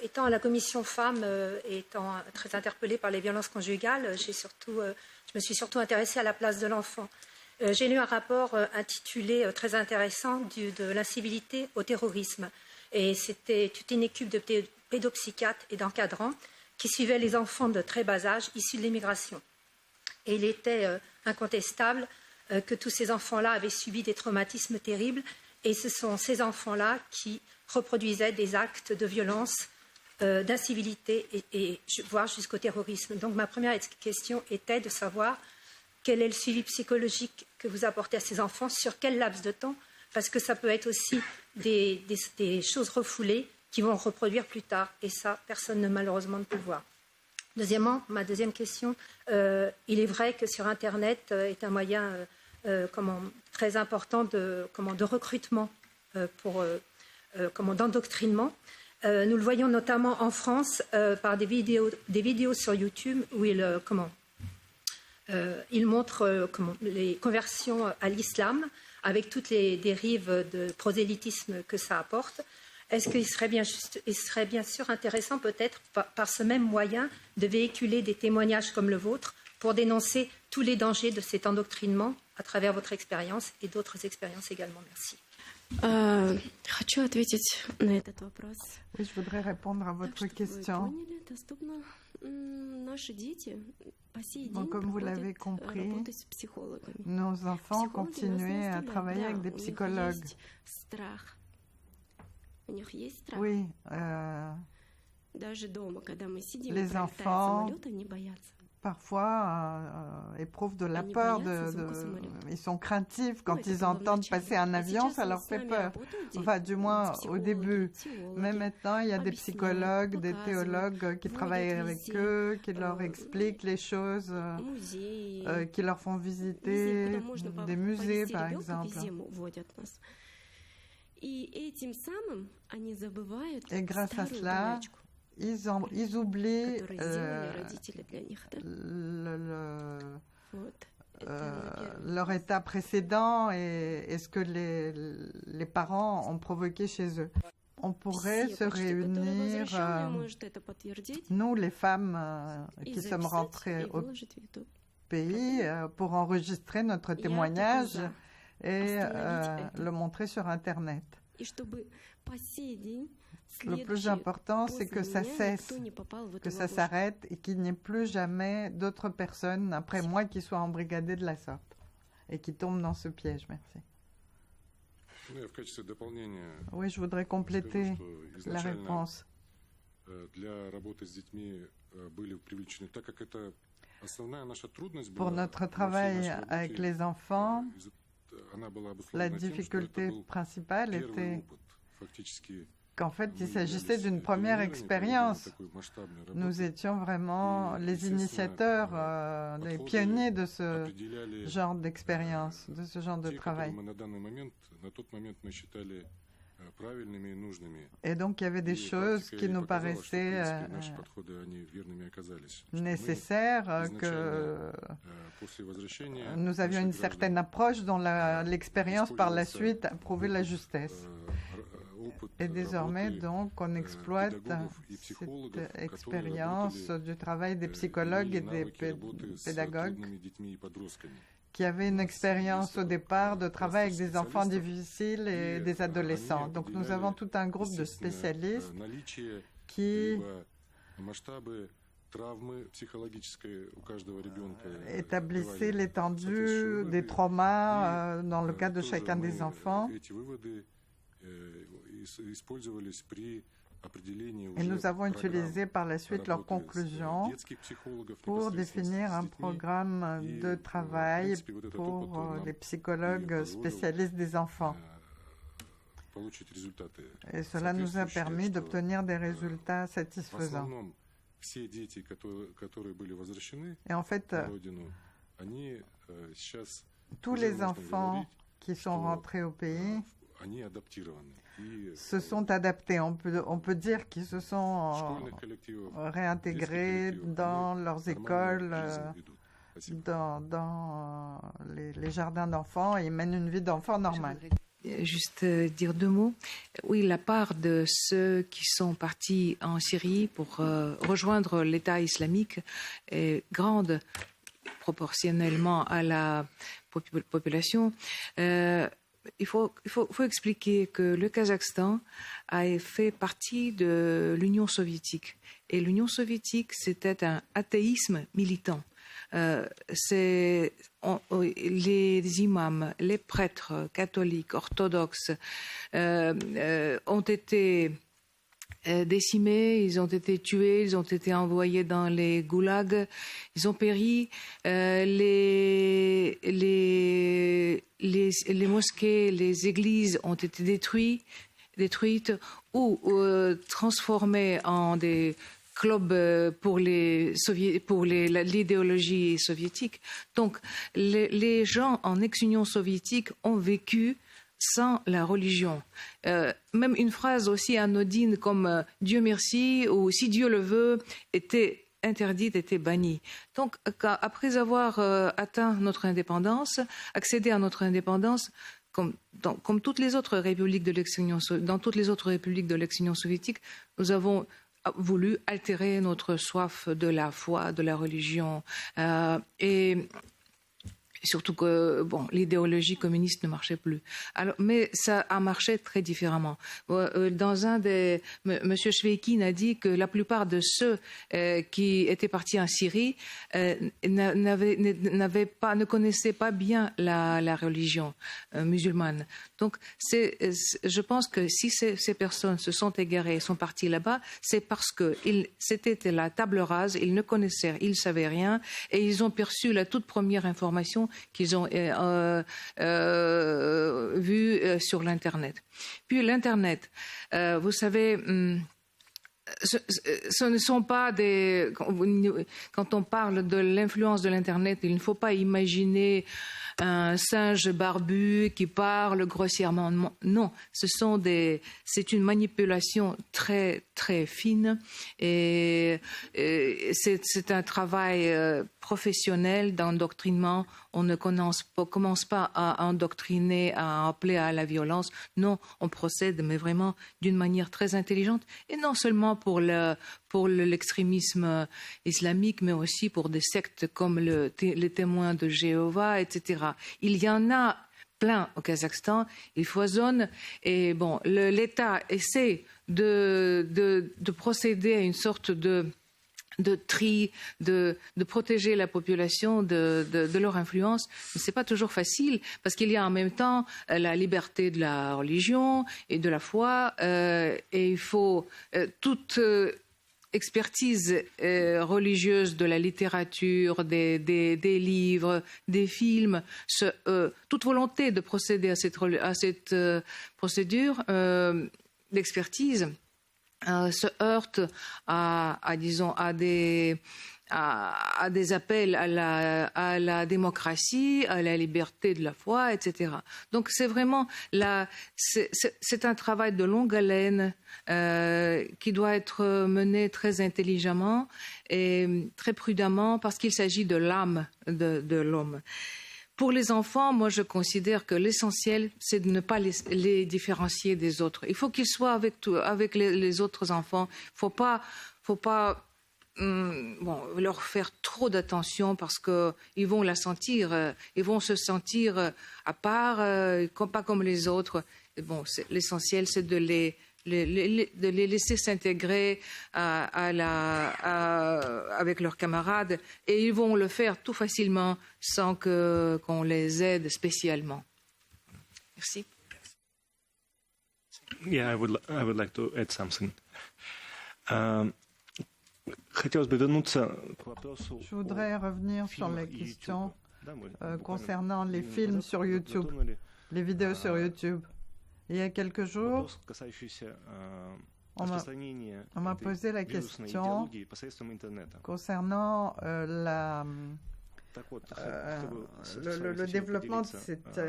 Étant à la commission femmes, étant très interpellée par les violences conjugales, je me suis surtout intéressée à la place de l'enfant. J'ai lu un rapport intitulé très intéressant de l'incivilité au terrorisme. Et c'était toute une équipe de pédopsychiatres et d'encadrants qui suivaient les enfants de très bas âge issus de l'immigration. Et il était incontestable que tous ces enfants-là avaient subi des traumatismes terribles, et ce sont ces enfants-là qui reproduisaient des actes de violence, d'incivilité et voire jusqu'au terrorisme. Donc ma première question était de savoir quel est le suivi psychologique que vous apportez à ces enfants, sur quel laps de temps, parce que ça peut être aussi des choses refoulées qui vont reproduire plus tard, et ça, personne n'a malheureusement de pouvoir. Deuxièmement, ma deuxième question, il est vrai que sur Internet est un moyen très important de recrutement, d'endoctrinement. Nous le voyons notamment en France par des vidéos sur YouTube où il montre les conversions à l'islam avec toutes les dérives de prosélytisme que ça apporte. Est-ce qu'il serait bien sûr intéressant peut-être par ce même moyen de véhiculer des témoignages comme le vôtre pour dénoncer tous les dangers de cet endoctrinement à travers votre expérience et d'autres expériences également. Merci. Oui, je voudrais répondre à votre question. Donc, comme vous l'avez compris, nos enfants continuaient à travailler avec des psychologues. Oui, les enfants parfois éprouvent de la peur, ils sont craintifs quand ils entendent passer un avion, ça leur fait peur. Enfin, du moins au début. Mais maintenant, il y a des psychologues, des théologues qui travaillent avec eux, qui leur expliquent les choses, qui leur font visiter des musées, par exemple. Et grâce à cela, ils oublient leur état précédent et ce que les parents ont provoqué chez eux. On pourrait se réunir, nous les femmes qui sommes rentrées au pays, pour enregistrer notre témoignage et le montrer sur Internet. Le plus important, c'est que ça cesse, que ça s'arrête et qu'il n'y ait plus jamais d'autres personnes après moi qui soient embrigadées de la sorte et qui tombent dans ce piège. Merci. Oui, je voudrais compléter la réponse. Pour notre travail avec les enfants, la difficulté principale était qu'en fait, il s'agissait d'une première expérience. Nous étions vraiment les initiateurs, les pionniers de ce genre d'expérience, de ce genre de travail. Et donc, il y avait des choses qui nous paraissaient nécessaires, que nous avions une certaine approche dont l'expérience par la suite a prouvé la justesse. Et désormais, donc, on exploite cette expérience du travail des psychologues et des pédagogues qui avaient une expérience au départ de travail avec des enfants difficiles et des adolescents. Donc, nous avons tout un groupe de spécialistes qui établissaient l'étendue des traumas dans le cas de chacun des enfants. Et nous avons utilisé par la suite leurs conclusions pour définir un programme de travail pour les psychologues spécialistes des enfants. Et cela nous a permis d'obtenir des résultats satisfaisants. Et en fait, tous les enfants qui sont rentrés au pays se sont adaptés. On peut dire qu'ils se sont réintégrés dans leurs écoles, dans les jardins d'enfants et ils mènent une vie d'enfant normale. Juste dire deux mots. Oui, la part de ceux qui sont partis en Syrie pour rejoindre l'État islamique est grande proportionnellement à la population. Il faut expliquer que le Kazakhstan a fait partie de l'Union soviétique. Et l'Union soviétique, c'était un athéisme militant. Les imams, les prêtres catholiques, orthodoxes ont été décimés, ils ont été tués, ils ont été envoyés dans les goulags, ils ont péri. Les mosquées, les églises ont été détruites ou transformées en des clubs pour l'idéologie soviétique. Donc, les gens en ex-Union soviétique ont vécu sans la religion. Même une phrase aussi anodine comme « Dieu merci » ou « Si Dieu le veut » était interdite, était bannie. Donc, après avoir atteint notre indépendance, accédé à notre indépendance, comme toutes les autres républiques de l'ex-Union, dans toutes les autres républiques de l'ex-Union soviétique, nous avons voulu altérer notre soif de la foi, de la religion, et surtout que l'idéologie communiste ne marchait plus. Alors, mais ça a marché très différemment. Dans M. Shveikin a dit que la plupart de ceux qui étaient partis en Syrie ne connaissaient pas bien la religion musulmane. Donc, je pense que si ces personnes se sont égarées et sont parties là-bas, c'est parce que c'était la table rase, ils ne connaissaient, ils ne savaient rien, et ils ont perçu la toute première information qu'ils ont vue sur l'Internet. Puis l'Internet, vous savez, ce ne sont pas des... Quand on parle de l'influence de l'Internet, il ne faut pas imaginer un singe barbu qui parle grossièrement. Non, c'est une manipulation très, très fine et c'est un travail professionnel d'endoctrinement. On ne commence pas à endoctriner, à appeler à la violence. Non, on procède, mais vraiment d'une manière très intelligente. Et non seulement pour l'extrémisme islamique, mais aussi pour des sectes comme les témoins de Jéhovah, etc. Il y en a plein au Kazakhstan, il foisonne. Et bon, l'État essaie de procéder à une sorte de tri, de protéger la population de leur influence. Mais ce n'est pas toujours facile, parce qu'il y a en même temps la liberté de la religion et de la foi, et il faut toute expertise religieuse de la littérature, des livres, des films, toute volonté de procéder à cette procédure d'expertise se heurte à des appels à la démocratie, à la liberté de la foi, etc. Donc c'est vraiment c'est un travail de longue haleine qui doit être mené très intelligemment et très prudemment parce qu'il s'agit de l'âme de l'homme. Pour les enfants, moi je considère que l'essentiel, c'est de ne pas les différencier des autres. Il faut qu'ils soient avec les autres enfants. Il ne faut pas leur faire trop d'attention parce qu'ils vont ils vont se sentir à part, pas comme les autres. Et bon, l'essentiel, c'est de les laisser s'intégrer avec leurs camarades, et ils vont le faire tout facilement sans qu'on les aide spécialement. Merci. Yeah, I would like to add something. Je voudrais revenir sur la question concernant les films sur YouTube, les vidéos sur YouTube. Il y a quelques jours, on m'a posé la question concernant le développement de cette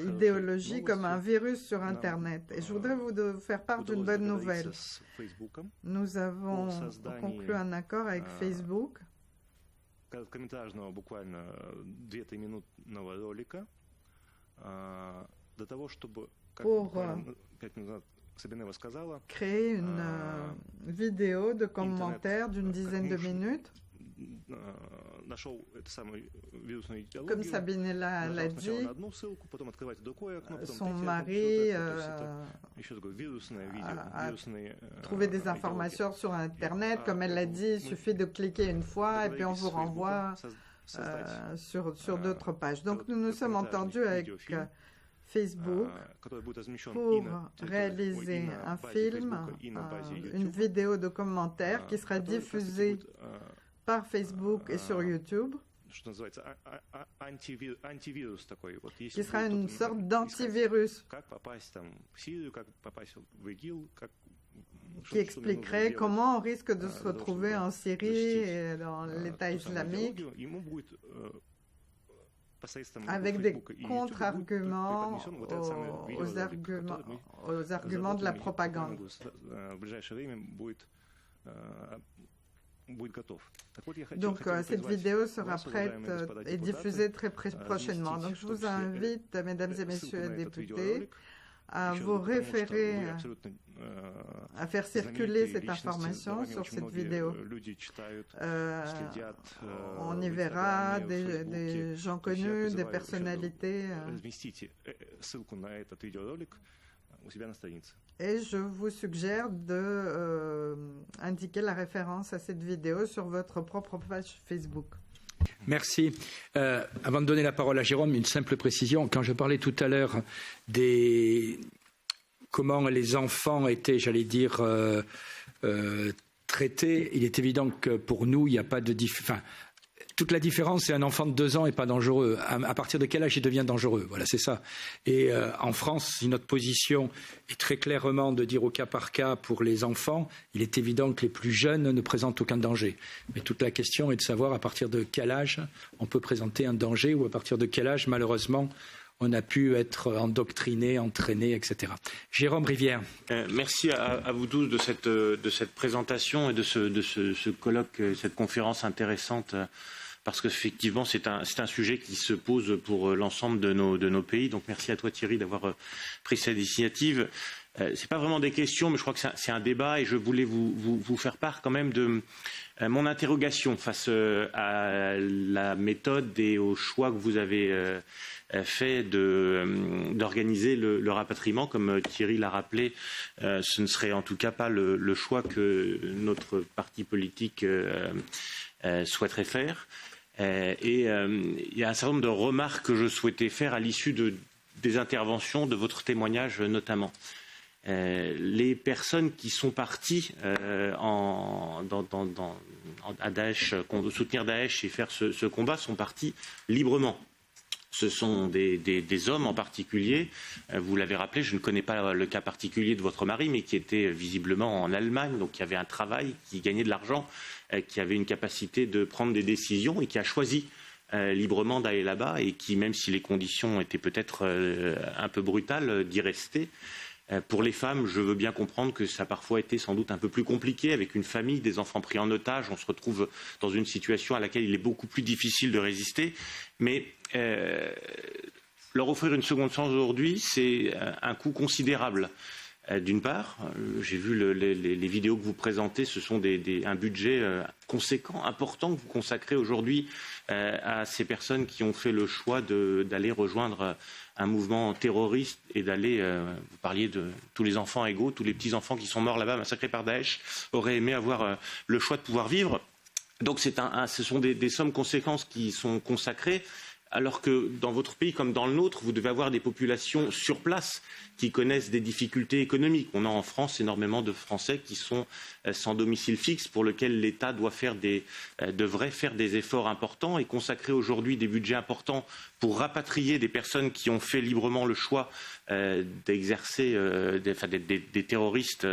idéologie comme un virus sur Internet. Et je voudrais vous faire part d'une bonne nouvelle. Nous avons conclu un accord avec Facebook pour créer une vidéo de commentaires d'une dizaine de minutes. Comme Sabinella l'a dit, son mari a trouvé des informations sur Internet. Comme elle l'a dit, il suffit de cliquer une fois et puis on vous renvoie sur d'autres pages. Donc nous nous sommes entendus avec Facebook pour réaliser un film, une vidéo de commentaires qui sera diffusée par Facebook et sur YouTube, qui sera une sorte d'antivirus qui expliquerait comment on risque de se retrouver en Syrie et dans l'État islamique avec des contre-arguments aux arguments de la propagande. Donc cette vidéo sera prête et diffusée très prochainement. Donc je vous invite, mesdames et messieurs les députés, à vous référer, à faire circuler cette information sur cette vidéo. On y verra des gens connus, des personnalités. Et je vous suggère d'indiquer la référence à cette vidéo sur votre propre page Facebook. Merci. Avant de donner la parole à Jérôme, une simple précision. Quand je parlais tout à l'heure comment les enfants étaient, j'allais dire, traités, il est évident que pour nous, il n'y a pas de différence. Toute la différence, c'est un enfant de 2 ans n'est pas dangereux. À partir de quel âge il devient dangereux? Voilà, c'est ça. Et en France, si notre position est très clairement de dire au cas par cas pour les enfants, il est évident que les plus jeunes ne présentent aucun danger. Mais toute la question est de savoir à partir de quel âge on peut présenter un danger ou à partir de quel âge, malheureusement, on a pu être endoctriné, entraîné, etc. Jérôme Rivière. Merci à vous tous de cette présentation et de ce colloque, cette conférence intéressante, parce qu'effectivement, c'est un sujet qui se pose pour l'ensemble de nos pays. Donc merci à toi Thierry d'avoir pris cette initiative. c'est pas vraiment des questions, mais je crois que c'est un débat et je voulais vous faire part quand même de mon interrogation face à la méthode et au choix que vous avez fait d'organiser le rapatriement. Comme Thierry l'a rappelé, ce ne serait en tout cas pas le choix que notre parti politique souhaiterait faire. Et il y a un certain nombre de remarques que je souhaitais faire à l'issue des interventions, de votre témoignage notamment. Les personnes qui sont parties à Daesh, soutenir Daesh et faire ce combat sont parties librement. Ce sont des hommes en particulier. Vous l'avez rappelé, je ne connais pas le cas particulier de votre mari, mais qui était visiblement en Allemagne, donc qui avait un travail, qui gagnait de l'argent, qui avait une capacité de prendre des décisions et qui a choisi librement d'aller là-bas et qui, même si les conditions étaient peut-être un peu brutales, d'y rester. Pour les femmes, je veux bien comprendre que ça a parfois été sans doute un peu plus compliqué avec une famille, des enfants pris en otage. On se retrouve dans une situation à laquelle il est beaucoup plus difficile de résister. Mais leur offrir une seconde chance aujourd'hui, c'est un coût considérable. D'une part, j'ai vu les vidéos que vous présentez, ce sont un budget conséquent, important que vous consacrez aujourd'hui à ces personnes qui ont fait le choix d'aller rejoindre un mouvement terroriste et d'aller, vous parliez de tous les enfants égaux, tous les petits-enfants qui sont morts là-bas, massacrés par Daesh, auraient aimé avoir le choix de pouvoir vivre. Donc ce sont des sommes conséquentes qui sont consacrées, alors que dans votre pays comme dans le nôtre, vous devez avoir des populations sur place qui connaissent des difficultés économiques. On a en France énormément de Français qui sont sans domicile fixe, pour lesquels l'État devrait faire des efforts importants et consacrer aujourd'hui des budgets importants pour rapatrier des personnes qui ont fait librement le choix d'exercer des terroristes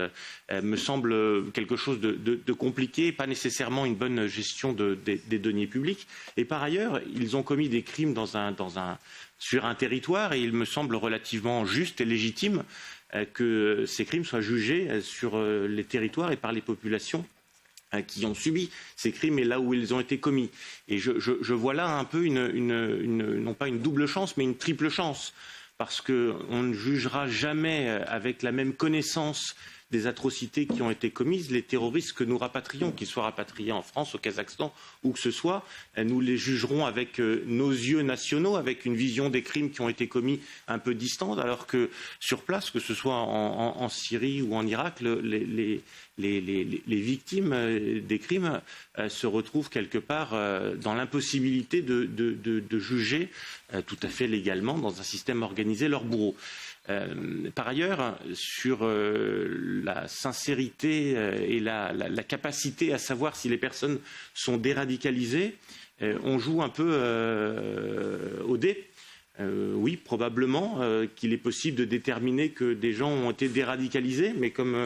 me semble quelque chose de compliqué, pas nécessairement une bonne gestion des deniers publics. Et par ailleurs, ils ont commis des crimes sur un territoire et il me semble relativement juste et légitime que ces crimes soient jugés sur les territoires et par les populations qui ont subi ces crimes et là où ils ont été commis. Et je vois là un peu non pas une double chance, mais une triple chance, parce qu'on ne jugera jamais avec la même connaissance des atrocités qui ont été commises, les terroristes que nous rapatrions, qu'ils soient rapatriés en France, au Kazakhstan, où que ce soit, nous les jugerons avec nos yeux nationaux, avec une vision des crimes qui ont été commis un peu distante, alors que sur place, que ce soit en Syrie ou en Irak, les victimes des crimes se retrouvent quelque part dans l'impossibilité de juger tout à fait légalement dans un système organisé leurs bourreaux. Par ailleurs, sur la sincérité et la capacité à savoir si les personnes sont déradicalisées, on joue un peu au dé. Oui, probablement qu'il est possible de déterminer que des gens ont été déradicalisés, mais comme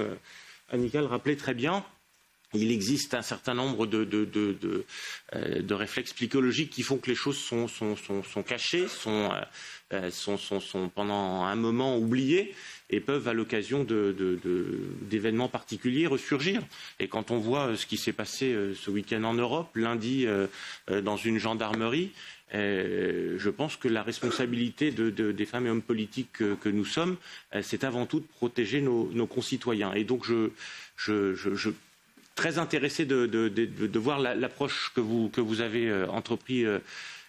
Annika le rappelait très bien, il existe un certain nombre de réflexes psychologiques qui font que les choses sont cachées, sont pendant un moment oubliées et peuvent à l'occasion d'événements particuliers ressurgir. Et quand on voit ce qui s'est passé ce week-end en Europe, lundi dans une gendarmerie, je pense que la responsabilité des femmes et hommes politiques que nous sommes, c'est avant tout de protéger nos concitoyens. Et donc je très intéressé de voir l'approche que vous avez entrepris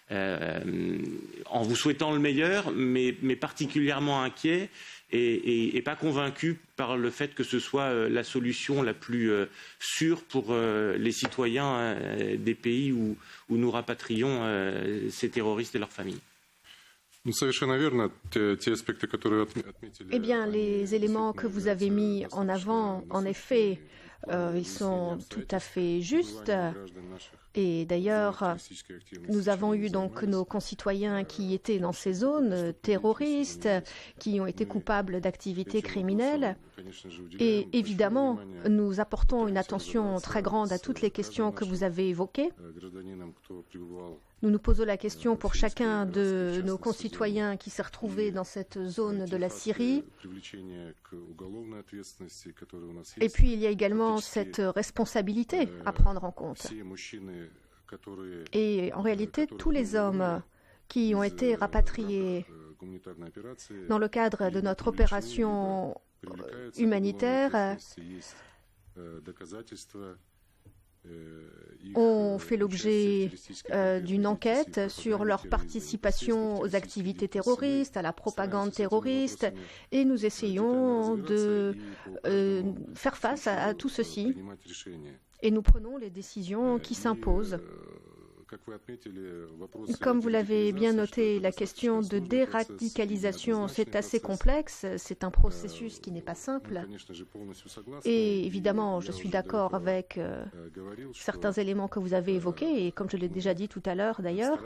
en vous souhaitant le meilleur, mais particulièrement inquiet et pas convaincu par le fait que ce soit la solution la plus sûre pour les citoyens des pays où nous rapatrions ces terroristes et leurs familles. Eh bien, les éléments que vous avez mis en avant, en effet, ils sont tout à fait justes. Et d'ailleurs, nous avons eu donc nos concitoyens qui étaient dans ces zones terroristes, qui ont été coupables d'activités criminelles. Et évidemment, nous apportons une attention très grande à toutes les questions que vous avez évoquées. Nous nous posons la question pour chacun de nos concitoyens qui s'est retrouvé dans cette zone de la Syrie. Et puis, il y a également cette responsabilité à prendre en compte. Et en réalité, tous les hommes qui ont été rapatriés dans le cadre de notre opération humanitaires ont fait l'objet d'une enquête sur leur participation aux activités terroristes, à la propagande terroriste, et nous essayons de faire face à tout ceci et nous prenons les décisions qui s'imposent. Comme vous l'avez bien noté, la question de déradicalisation, c'est assez complexe, c'est un processus qui n'est pas simple. Et évidemment, je suis d'accord avec certains éléments que vous avez évoqués, et comme je l'ai déjà dit tout à l'heure d'ailleurs,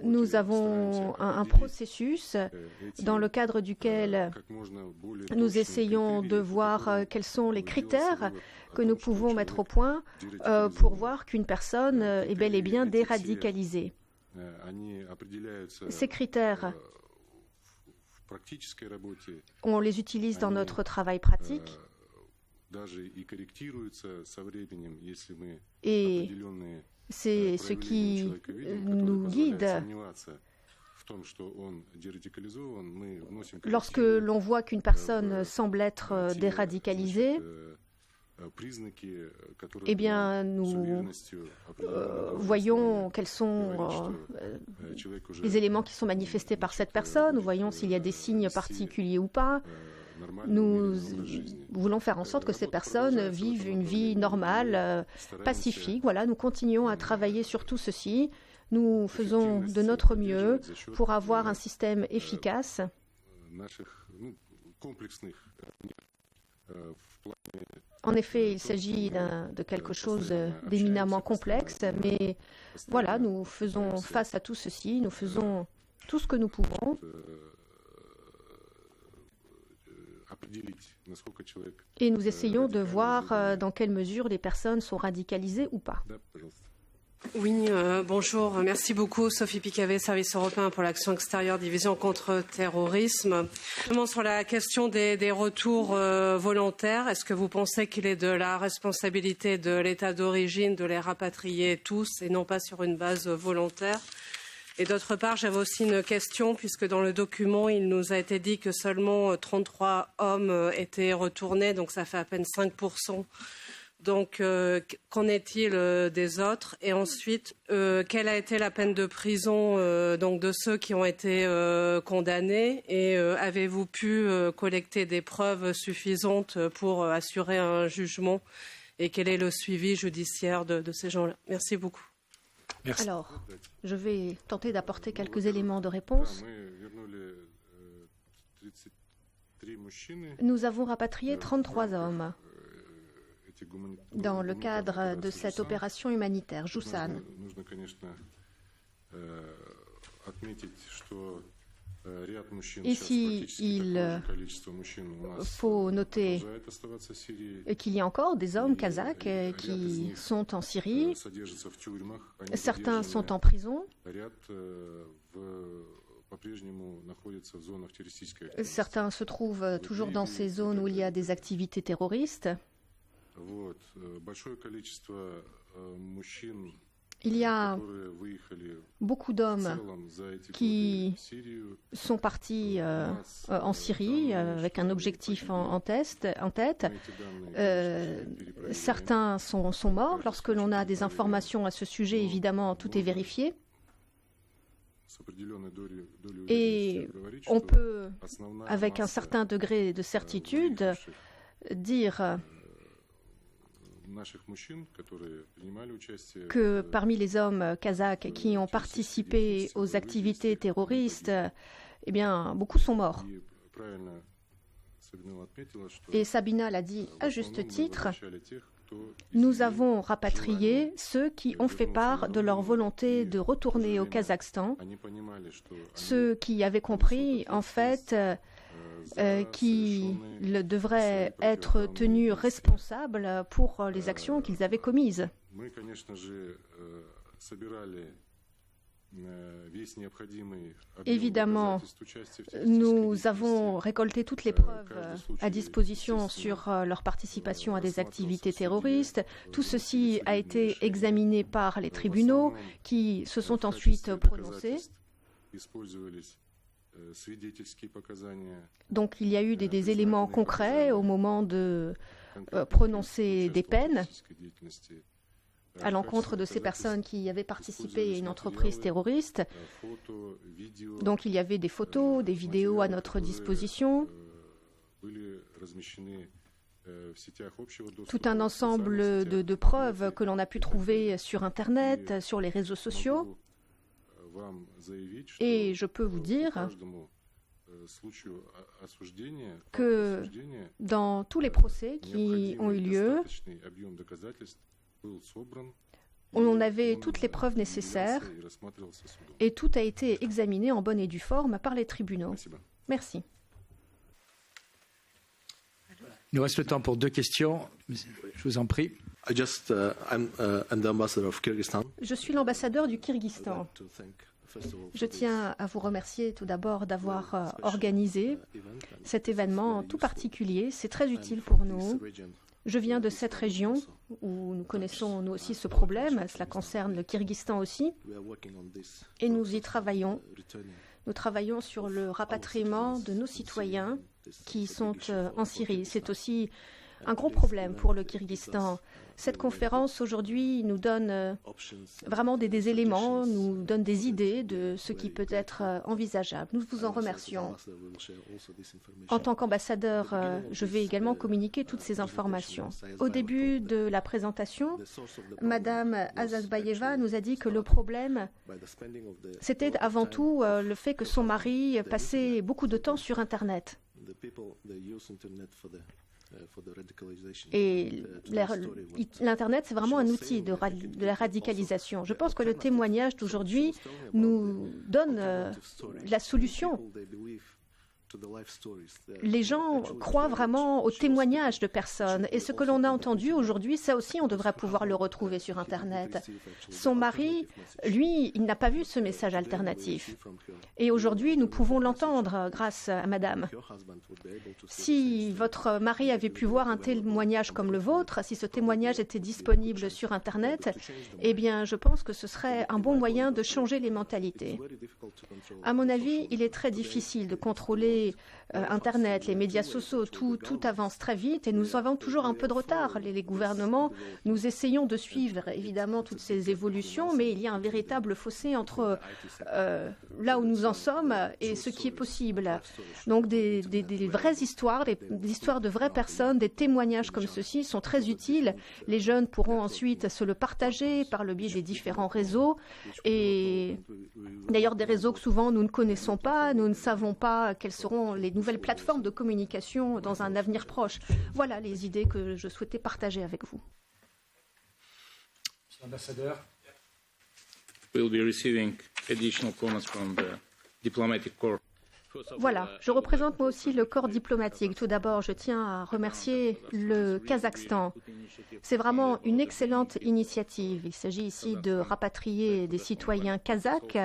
nous avons un processus dans le cadre duquel nous essayons de voir quels sont les critères que nous pouvons mettre au point pour voir qu'une personne est bel et bien déradicalisée. Ces critères, on les utilise dans notre travail pratique et c'est ce qui nous guide. Lorsque l'on voit qu'une personne semble être déradicalisée, eh bien, nous voyons quels sont les éléments qui sont manifestés par cette personne, nous voyons s'il y a des signes particuliers ou pas. Nous voulons faire en sorte que ces personnes vivent une vie normale, pacifique. Voilà, nous continuons à travailler sur tout ceci. Nous faisons de notre mieux pour avoir un système efficace. En effet, il s'agit de quelque chose d'éminemment complexe, mais voilà, nous faisons face à tout ceci, nous faisons tout ce que nous pouvons. Et nous essayons de voir dans quelle mesure les personnes sont radicalisées ou pas. Oui, bonjour. Merci beaucoup, Sophie Picavet, Service européen pour l'action extérieure, division contre-terrorisme. Sur la question des retours volontaires, est-ce que vous pensez qu'il est de la responsabilité de l'État d'origine de les rapatrier tous et non pas sur une base volontaire ? Et d'autre part, j'avais aussi une question, puisque dans le document, il nous a été dit que seulement 33 hommes étaient retournés, donc ça fait à peine 5%. Donc, qu'en est-il des autres? Et ensuite, quelle a été la peine de prison donc de ceux qui ont été condamnés? Et avez-vous pu collecter des preuves suffisantes pour assurer un jugement? Et quel est le suivi judiciaire de ces gens-là? Merci beaucoup. Merci. Alors, je vais tenter d'apporter quelques éléments de réponse. Nous avons rapatrié 33 hommes dans le cadre de cette opération humanitaire, Joussan. Ici, il faut noter qu'il y a encore des hommes kazakhs qui sont en Syrie. Certains sont en prison. Certains se trouvent toujours dans ces zones où il y a des activités terroristes. Il y a beaucoup d'hommes qui sont partis en Syrie avec un objectif en tête. Certains sont morts. Lorsque l'on a des informations à ce sujet, évidemment, tout est vérifié. Et on peut, avec un certain degré de certitude, dire que parmi les hommes kazakhs qui ont participé aux activités terroristes, eh bien, beaucoup sont morts. Et Sabina l'a dit à juste titre, nous avons rapatrié ceux qui ont fait part de leur volonté de retourner au Kazakhstan, ceux qui avaient compris, en fait, qu'ils devraient être tenus responsables pour les actions qu'ils avaient commises. Évidemment, nous avons récolté toutes les preuves à disposition sur leur participation à des activités terroristes. Tout ceci a été examiné par les tribunaux qui se sont ensuite prononcés. Donc il y a eu des éléments concrets au moment de prononcer des peines à l'encontre de ces personnes qui avaient participé à une entreprise terroriste. Donc il y avait des photos, des vidéos à notre disposition, tout un ensemble de preuves que l'on a pu trouver sur Internet, sur les réseaux sociaux. Et je peux vous dire que dans tous les procès qui ont eu lieu, on avait toutes les preuves nécessaires et tout a été examiné en bonne et due forme par les tribunaux. Merci. Il nous reste le temps pour 2 questions. Je vous en prie. Je suis l'ambassadeur du Kyrgyzstan. Je tiens à vous remercier tout d'abord d'avoir organisé cet événement tout particulier. C'est très utile pour nous. Je viens de cette région où nous connaissons nous aussi ce problème. Cela concerne le Kyrgyzstan aussi. Et nous y travaillons. Nous travaillons sur le rapatriement de nos citoyens qui sont en Syrie. C'est aussi un gros problème pour le Kyrgyzstan. Cette conférence aujourd'hui nous donne vraiment des éléments, nous donne des idées de ce qui peut être envisageable. Nous vous en remercions. En tant qu'ambassadeur, je vais également communiquer toutes ces informations. Au début de la présentation, Madame Azazbayeva nous a dit que le problème, c'était avant tout le fait que son mari passait beaucoup de temps sur Internet. Et l'Internet, c'est vraiment un outil de la radicalisation. Je pense que le témoignage d'aujourd'hui nous donne la solution. Les gens croient vraiment au témoignage de personnes. Et ce que l'on a entendu aujourd'hui, ça aussi, on devrait pouvoir le retrouver sur Internet. Son mari, lui, il n'a pas vu ce message alternatif. Et aujourd'hui, nous pouvons l'entendre grâce à Madame. Si votre mari avait pu voir un témoignage comme le vôtre, si ce témoignage était disponible sur Internet, eh bien, je pense que ce serait un bon moyen de changer les mentalités. À mon avis, il est très difficile de contrôler Internet, les médias sociaux, tout avance très vite et nous avons toujours un peu de retard. Les gouvernements, nous essayons de suivre évidemment toutes ces évolutions, mais il y a un véritable fossé entre là où nous en sommes et ce qui est possible. Donc des vraies histoires, des histoires de vraies personnes, des témoignages comme ceux-ci sont très utiles. Les jeunes pourront ensuite se le partager par le biais des différents réseaux et d'ailleurs des réseaux que souvent nous ne connaissons pas, nous ne savons pas quelles seront les nouvelles plateformes de communication dans un avenir proche. Voilà les idées que je souhaitais partager avec vous. Monsieur l'ambassadeur. We'll be receiving additional comments from the diplomatic corps. Voilà, je représente moi aussi le corps diplomatique. Tout d'abord, je tiens à remercier le Kazakhstan. C'est vraiment une excellente initiative. Il s'agit ici de rapatrier des citoyens kazakhs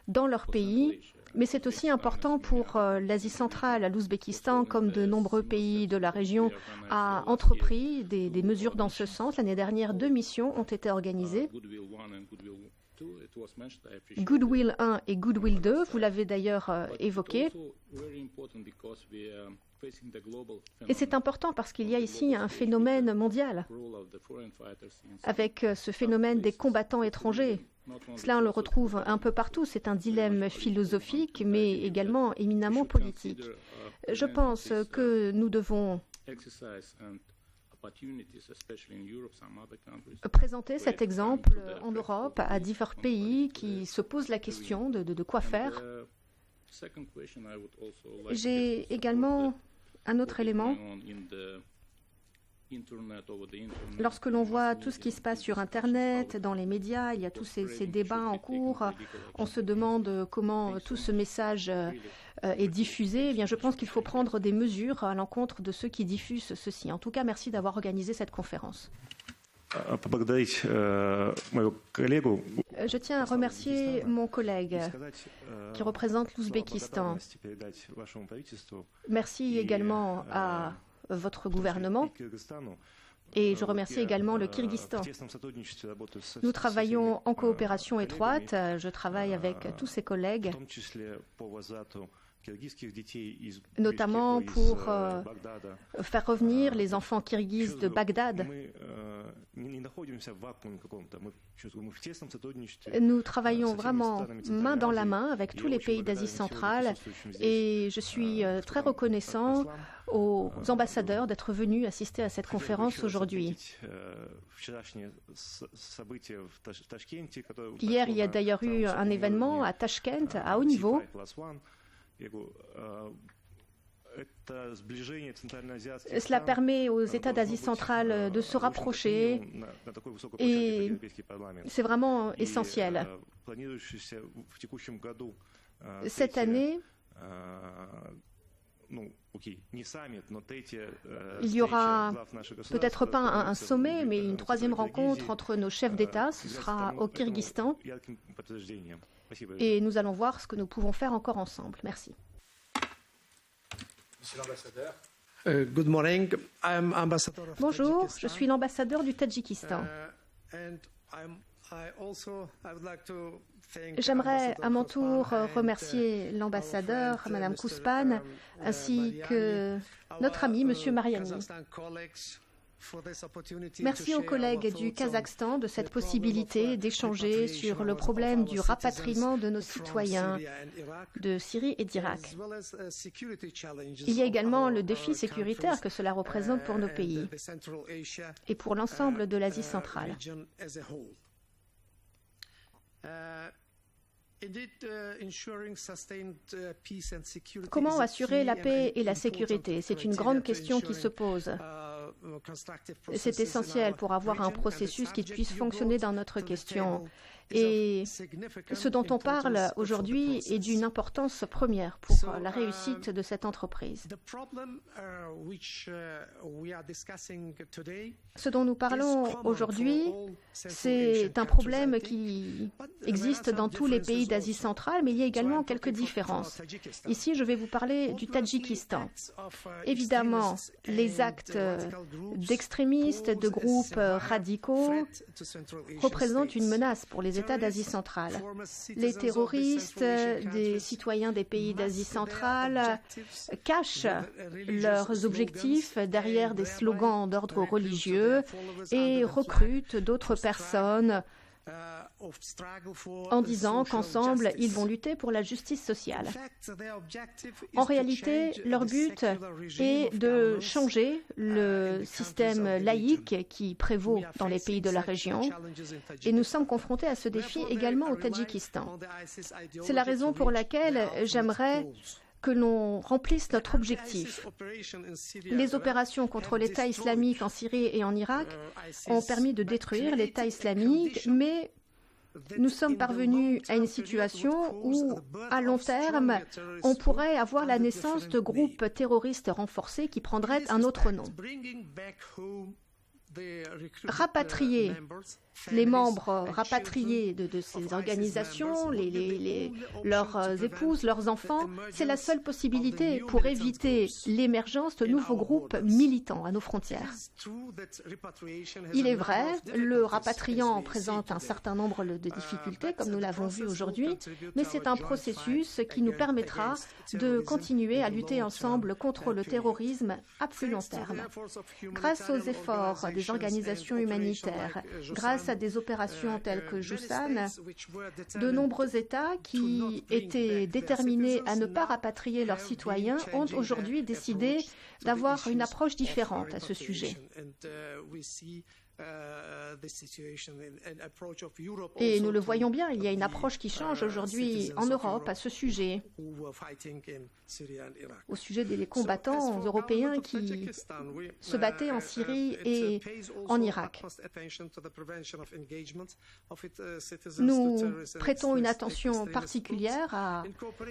dans leur pays. Mais c'est aussi important pour l'Asie centrale, l'Ouzbékistan, comme de nombreux pays de la région, a entrepris des mesures dans ce sens. L'année dernière, 2 missions ont été organisées. Goodwill 1 et Goodwill 2, vous l'avez d'ailleurs évoqué. Et c'est important parce qu'il y a ici un phénomène mondial, avec ce phénomène des combattants étrangers. Cela, on le retrouve un peu partout. C'est un dilemme philosophique, mais également éminemment politique. Je pense que nous devons présenter cet exemple en Europe à divers pays qui se posent la question de quoi faire. J'ai également un autre élément. Lorsque l'on voit tout ce qui se passe sur Internet, dans les médias, il y a tous ces débats en cours, on se demande comment tout ce message est diffusé. Eh bien, je pense qu'il faut prendre des mesures à l'encontre de ceux qui diffusent ceci. En tout cas, merci d'avoir organisé cette conférence. Je tiens à remercier mon collègue qui représente l'Ouzbékistan. Merci également à votre gouvernement et je remercie également le Kirghizstan. Nous travaillons en coopération étroite. Je travaille avec tous ces collègues, notamment pour faire revenir les enfants kirghizes de Bagdad. Nous travaillons vraiment main dans la main avec tous les pays d'Asie centrale et je suis très reconnaissant aux ambassadeurs d'être venus assister à cette conférence aujourd'hui. Hier, il y a d'ailleurs eu un événement à Tachkent, à haut niveau. Cela permet aux États d'Asie centrale de se rapprocher et c'est vraiment essentiel. Cette année, il y aura peut-être pas un sommet, mais une troisième rencontre entre nos chefs d'État. Ce sera au Kirghizstan. Et nous allons voir ce que nous pouvons faire encore ensemble. Merci. Monsieur l'ambassadeur. Good morning. I'm ambassador of Bonjour, je suis l'ambassadeur du Tadjikistan. J'aimerais à mon tour remercier l'ambassadeur, Madame Kouspan, ainsi que notre ami, Monsieur Mariani. Merci aux collègues du Kazakhstan de cette possibilité d'échanger sur le problème du rapatriement de nos citoyens de Syrie et d'Irak. Il y a également le défi sécuritaire que cela représente pour nos pays et pour l'ensemble de l'Asie centrale. Comment assurer la paix et la sécurité? C'est une grande question qui se pose. C'est essentiel pour avoir un processus qui puisse fonctionner dans notre question. Et ce dont on parle aujourd'hui est d'une importance première pour la réussite de cette entreprise. Ce dont nous parlons aujourd'hui, c'est un problème qui existe dans tous les pays d'Asie centrale, mais il y a également quelques différences. Ici, je vais vous parler du Tadjikistan. Évidemment, les actes d'extrémistes, de groupes radicaux représentent une menace pour les États d'Asie centrale. Les terroristes, des citoyens des pays d'Asie centrale cachent leurs objectifs derrière des slogans d'ordre religieux et recrutent d'autres personnes en disant qu'ensemble, ils vont lutter pour la justice sociale. En réalité, leur but est de changer le système laïque qui prévaut dans les pays de la région et nous sommes confrontés à ce défi également au Tadjikistan. C'est la raison pour laquelle j'aimerais que l'on remplisse notre objectif. Les opérations contre l'État islamique en Syrie et en Irak ont permis de détruire l'État islamique, mais nous sommes parvenus à une situation où, à long terme, on pourrait avoir la naissance de groupes terroristes renforcés qui prendraient un autre nom. Rapatrier les membres rapatriés de ces organisations, leurs épouses, leurs enfants, c'est la seule possibilité pour éviter l'émergence de nouveaux groupes militants à nos frontières. Il est vrai, le rapatriant présente un certain nombre de difficultés, comme nous l'avons vu aujourd'hui, mais c'est un processus qui nous permettra de continuer à lutter ensemble contre le terrorisme à plus long terme. Grâce aux efforts des organisations humanitaires, grâce à des opérations telles que Joussan, de nombreux États qui étaient déterminés à ne pas rapatrier leurs citoyens ont aujourd'hui décidé d'avoir une approche différente à ce sujet. Et nous le voyons bien, il y a une approche qui change aujourd'hui en Europe à ce sujet, au sujet des combattants européens qui se battaient en Syrie et en Irak. Nous prêtons une attention particulière à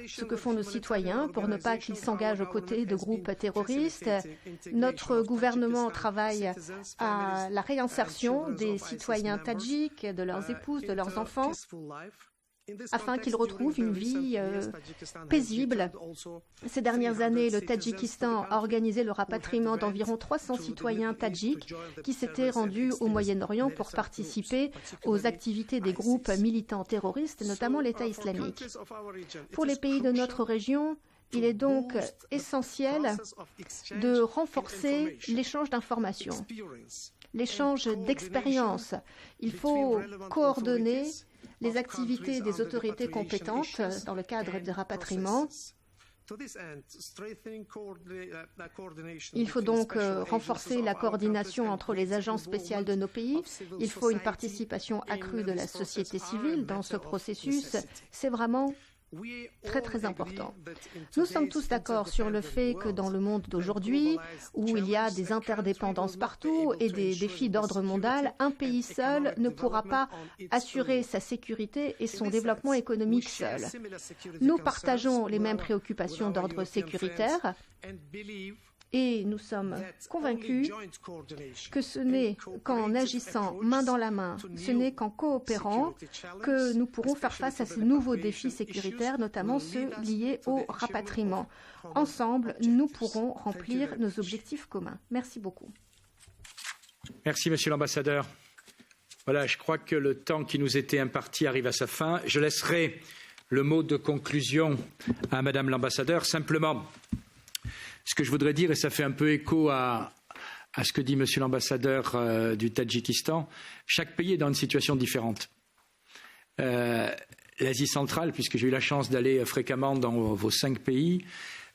ce que font nos citoyens pour ne pas qu'ils s'engagent aux côtés de groupes terroristes. Notre gouvernement travaille à la réinsertion des citoyens tadjiks, de leurs épouses, de leurs enfants, afin qu'ils retrouvent une vie paisible. Ces dernières années, le Tadjikistan a organisé le rapatriement d'environ 300 citoyens tadjiks qui s'étaient rendus au Moyen-Orient pour participer aux activités des groupes militants terroristes, notamment l'État islamique. Pour les pays de notre région, il est donc essentiel de renforcer l'échange d'informations, l'échange d'expériences. Il faut coordonner les activités des autorités compétentes dans le cadre des rapatriements. Il faut donc renforcer la coordination entre les agences spéciales de nos pays. Il faut une participation accrue de la société civile dans ce processus. C'est vraiment très important. Nous sommes tous d'accord sur le fait que dans le monde d'aujourd'hui, où il y a des interdépendances partout et des défis d'ordre mondial, un pays seul ne pourra pas assurer sa sécurité et son développement économique seul. Nous partageons les mêmes préoccupations d'ordre sécuritaire et nous sommes convaincus que ce n'est qu'en agissant main dans la main, ce n'est qu'en coopérant que nous pourrons faire face à ces nouveaux défis sécuritaires, notamment ceux liés au rapatriement. Ensemble, nous pourrons remplir nos objectifs communs. Merci beaucoup. Merci, Monsieur l'ambassadeur. Voilà, je crois que le temps qui nous était imparti arrive à sa fin. Je laisserai le mot de conclusion à Madame l'ambassadeur. Simplement, ce que je voudrais dire, et ça fait un peu écho à ce que dit Monsieur l'ambassadeur du Tadjikistan, chaque pays est dans une situation différente. L'Asie centrale, puisque j'ai eu la chance d'aller fréquemment dans vos 5 pays,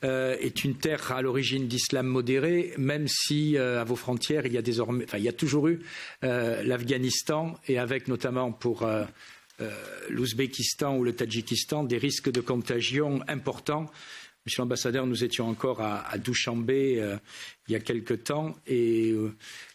est une terre à l'origine d'islam modéré, même si à vos frontières, il y a toujours eu l'Afghanistan, et avec notamment pour l'Ouzbékistan ou le Tadjikistan, des risques de contagion importants. Monsieur l'ambassadeur, nous étions encore à Douchambé il y a quelque temps et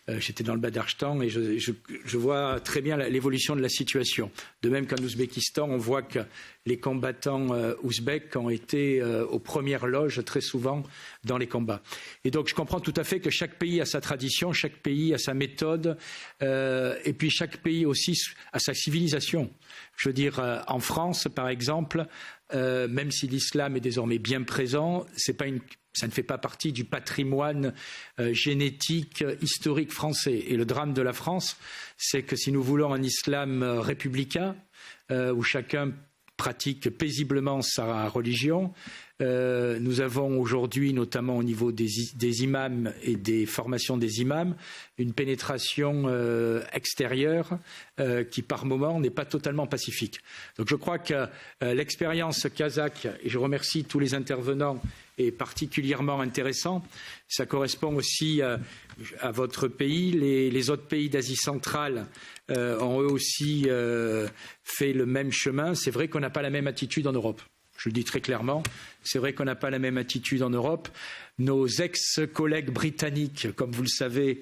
j'étais dans le Badakhshan et je vois très bien l'évolution de la situation. De même qu'en Ouzbékistan, on voit que les combattants ouzbeks ont été aux premières loges très souvent dans les combats. Et donc je comprends tout à fait que chaque pays a sa tradition, chaque pays a sa méthode et puis chaque pays aussi a sa civilisation. Je veux dire, en France, par exemple, même si l'islam est désormais bien présent, ça ne fait pas partie du patrimoine génétique, historique français. Et le drame de la France, c'est que si nous voulons un islam républicain, où chacun pratique paisiblement sa religion, nous avons aujourd'hui, notamment au niveau des imams et des formations des imams, une pénétration extérieure qui, par moment, n'est pas totalement pacifique. Donc je crois que l'expérience kazakh, et je remercie tous les intervenants, est particulièrement intéressant. Ça correspond aussi à votre pays. Les autres pays d'Asie centrale ont eux aussi fait le même chemin. C'est vrai qu'on n'a pas la même attitude en Europe. Je le dis très clairement, c'est vrai qu'on n'a pas la même attitude en Europe. Nos ex-collègues britanniques, comme vous le savez,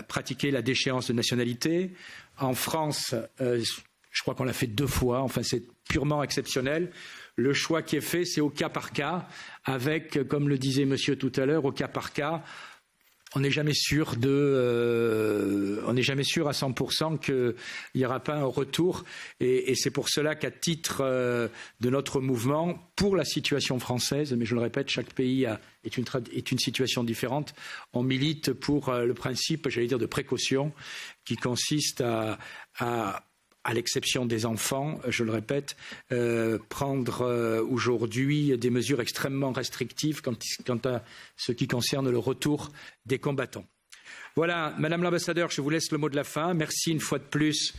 pratiquaient la déchéance de nationalité. En France, je crois qu'on l'a fait 2 fois, enfin c'est purement exceptionnel. Le choix qui est fait, c'est au cas par cas, avec, comme le disait monsieur tout à l'heure, au cas par cas. On n'est jamais sûr on n'est jamais sûr à 100% qu'il n'y aura pas un retour. Et c'est pour cela qu'à titre de notre mouvement, pour la situation française, mais je le répète, chaque pays est une situation différente, on milite pour le principe, j'allais dire, de précaution, qui consiste à l'exception des enfants, je le répète, prendre aujourd'hui des mesures extrêmement restrictives quant à ce qui concerne le retour des combattants. Voilà, Madame l'ambassadeur, je vous laisse le mot de la fin. Merci une fois de plus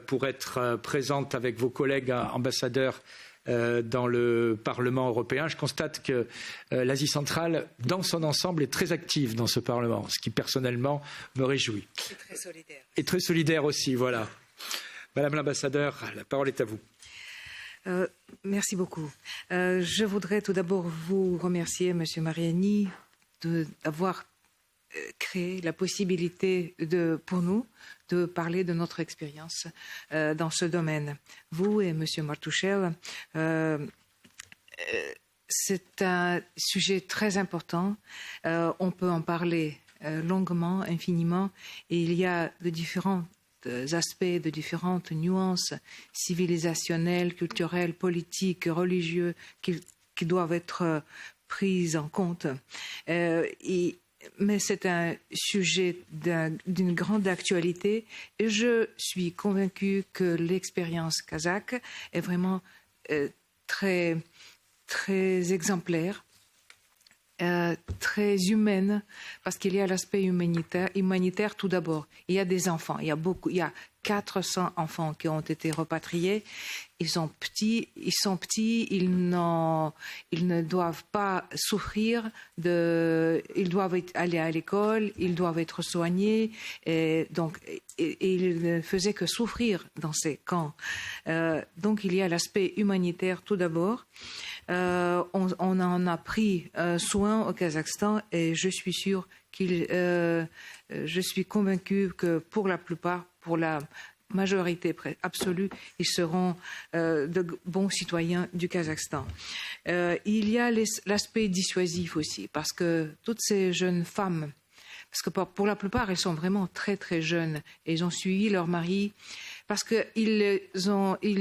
pour être présente avec vos collègues ambassadeurs dans le Parlement européen. Je constate que l'Asie centrale, dans son ensemble, est très active dans ce Parlement, ce qui personnellement me réjouit. Et très solidaire. Et très solidaire aussi, voilà. Madame l'ambassadeur, la parole est à vous. Merci beaucoup. Je voudrais tout d'abord vous remercier, Monsieur Mariani, d'avoir créé la possibilité pour nous de parler de notre expérience dans ce domaine. Vous et Monsieur Martushel, c'est un sujet très important. On peut en parler longuement, infiniment, et il y a de différentes aspects, de différentes nuances civilisationnelles, culturelles, politiques, religieuses qui doivent être prises en compte. Mais c'est un sujet d'une grande actualité et je suis convaincue que l'expérience kazakh est vraiment très, très exemplaire, très humaine, parce qu'il y a l'aspect humanitaire tout d'abord. Il y a des enfants, il y a 400 enfants qui ont été repatriés. Ils sont petits, ils ne doivent pas souffrir, ils doivent aller à l'école, ils doivent être soignés, et ils ne faisaient que souffrir dans ces camps. Donc il y a l'aspect humanitaire tout d'abord. On en a pris soin au Kazakhstan et je suis sûre je suis convaincue que pour la plupart, pour la majorité absolue, ils seront de bons citoyens du Kazakhstan. Il y a l'aspect dissuasif aussi, parce que toutes ces jeunes femmes, parce que pour la plupart, elles sont vraiment très très jeunes, et ils ont suivi leur mari, parce qu'ils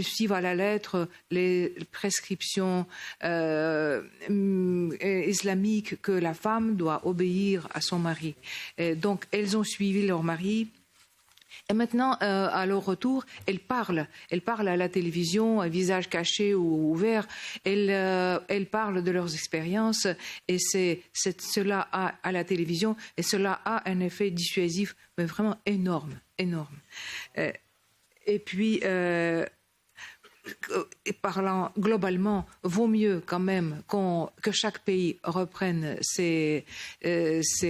suivent à la lettre les prescriptions islamiques que la femme doit obéir à son mari. Et donc, elles ont suivi leur mari. Et maintenant, à leur retour, elles parlent à la télévision, à visage caché ou ouvert. Elles parlent de leurs expériences et c'est cela à la télévision et cela a un effet dissuasif, mais vraiment énorme. Et puis, parlant globalement, vaut mieux quand même que chaque pays reprenne ses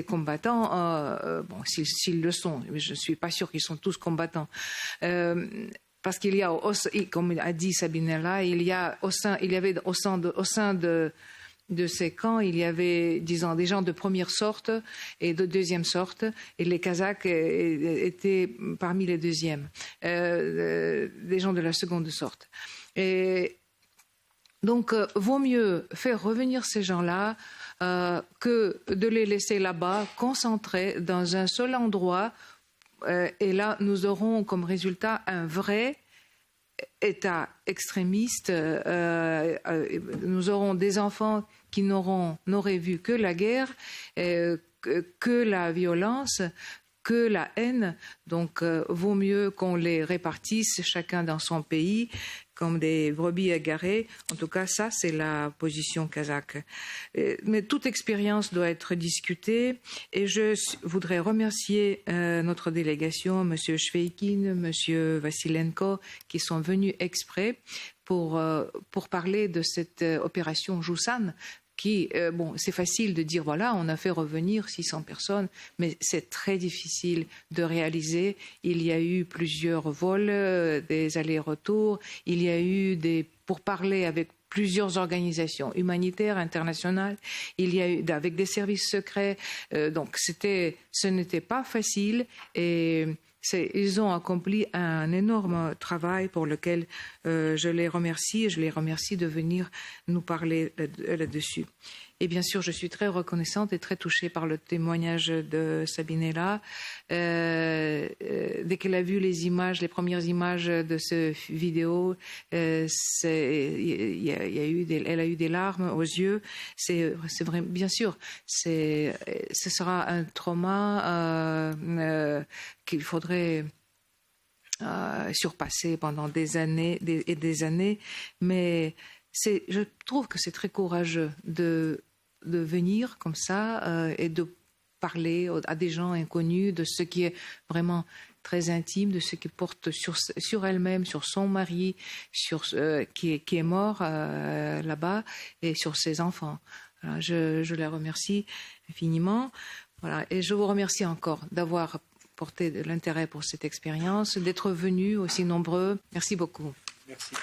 combattants, bon, s'ils le sont, mais je ne suis pas sûre qu'ils sont tous combattants, parce qu'il y a, comme a dit Sabinella, il y avait au sein de ces camps, il y avait, disons, des gens de première sorte et de deuxième sorte, et les Kazakhs étaient parmi les deuxièmes, des gens de la seconde sorte. Et donc, vaut mieux faire revenir ces gens-là que de les laisser là-bas, concentrés dans un seul endroit, et là, nous aurons comme résultat un vrai État extrémiste. Nous aurons des enfants qui n'auraient vu que la guerre, que la violence, que la haine. Donc, vaut mieux qu'on les répartisse chacun dans son pays comme des brebis égarées. En tout cas, ça, c'est la position kazakh. Mais toute expérience doit être discutée. Et je voudrais remercier notre délégation, M. Shveikin, M. Vassilenko, qui sont venus exprès pour parler de cette opération Joussan, qui, bon, c'est facile de dire, voilà, on a fait revenir 600 personnes, mais c'est très difficile de réaliser. Il y a eu plusieurs vols, des allers-retours, il y a eu pour parler avec plusieurs organisations humanitaires internationales, il y a eu avec des services secrets, donc ce n'était pas facile et ils ont accompli un énorme travail pour lequel je les remercie de venir nous parler là-dessus. Et bien sûr, je suis très reconnaissante et très touchée par le témoignage de Sabinella. Dès qu'elle a vu les premières images de cette vidéo, elle a eu des larmes aux yeux. C'est vrai, bien sûr, ce sera un trauma qu'il faudrait surpasser pendant des années et des années, mais je trouve que c'est très courageux de venir comme ça et de parler à des gens inconnus de ce qui est vraiment très intime, de ce qui porte sur elle-même, sur son mari, qui est mort là-bas, et sur ses enfants. Alors, je la remercie infiniment. Voilà, et je vous remercie encore d'avoir porté de l'intérêt pour cette expérience, d'être venus aussi nombreux. Merci beaucoup. Merci.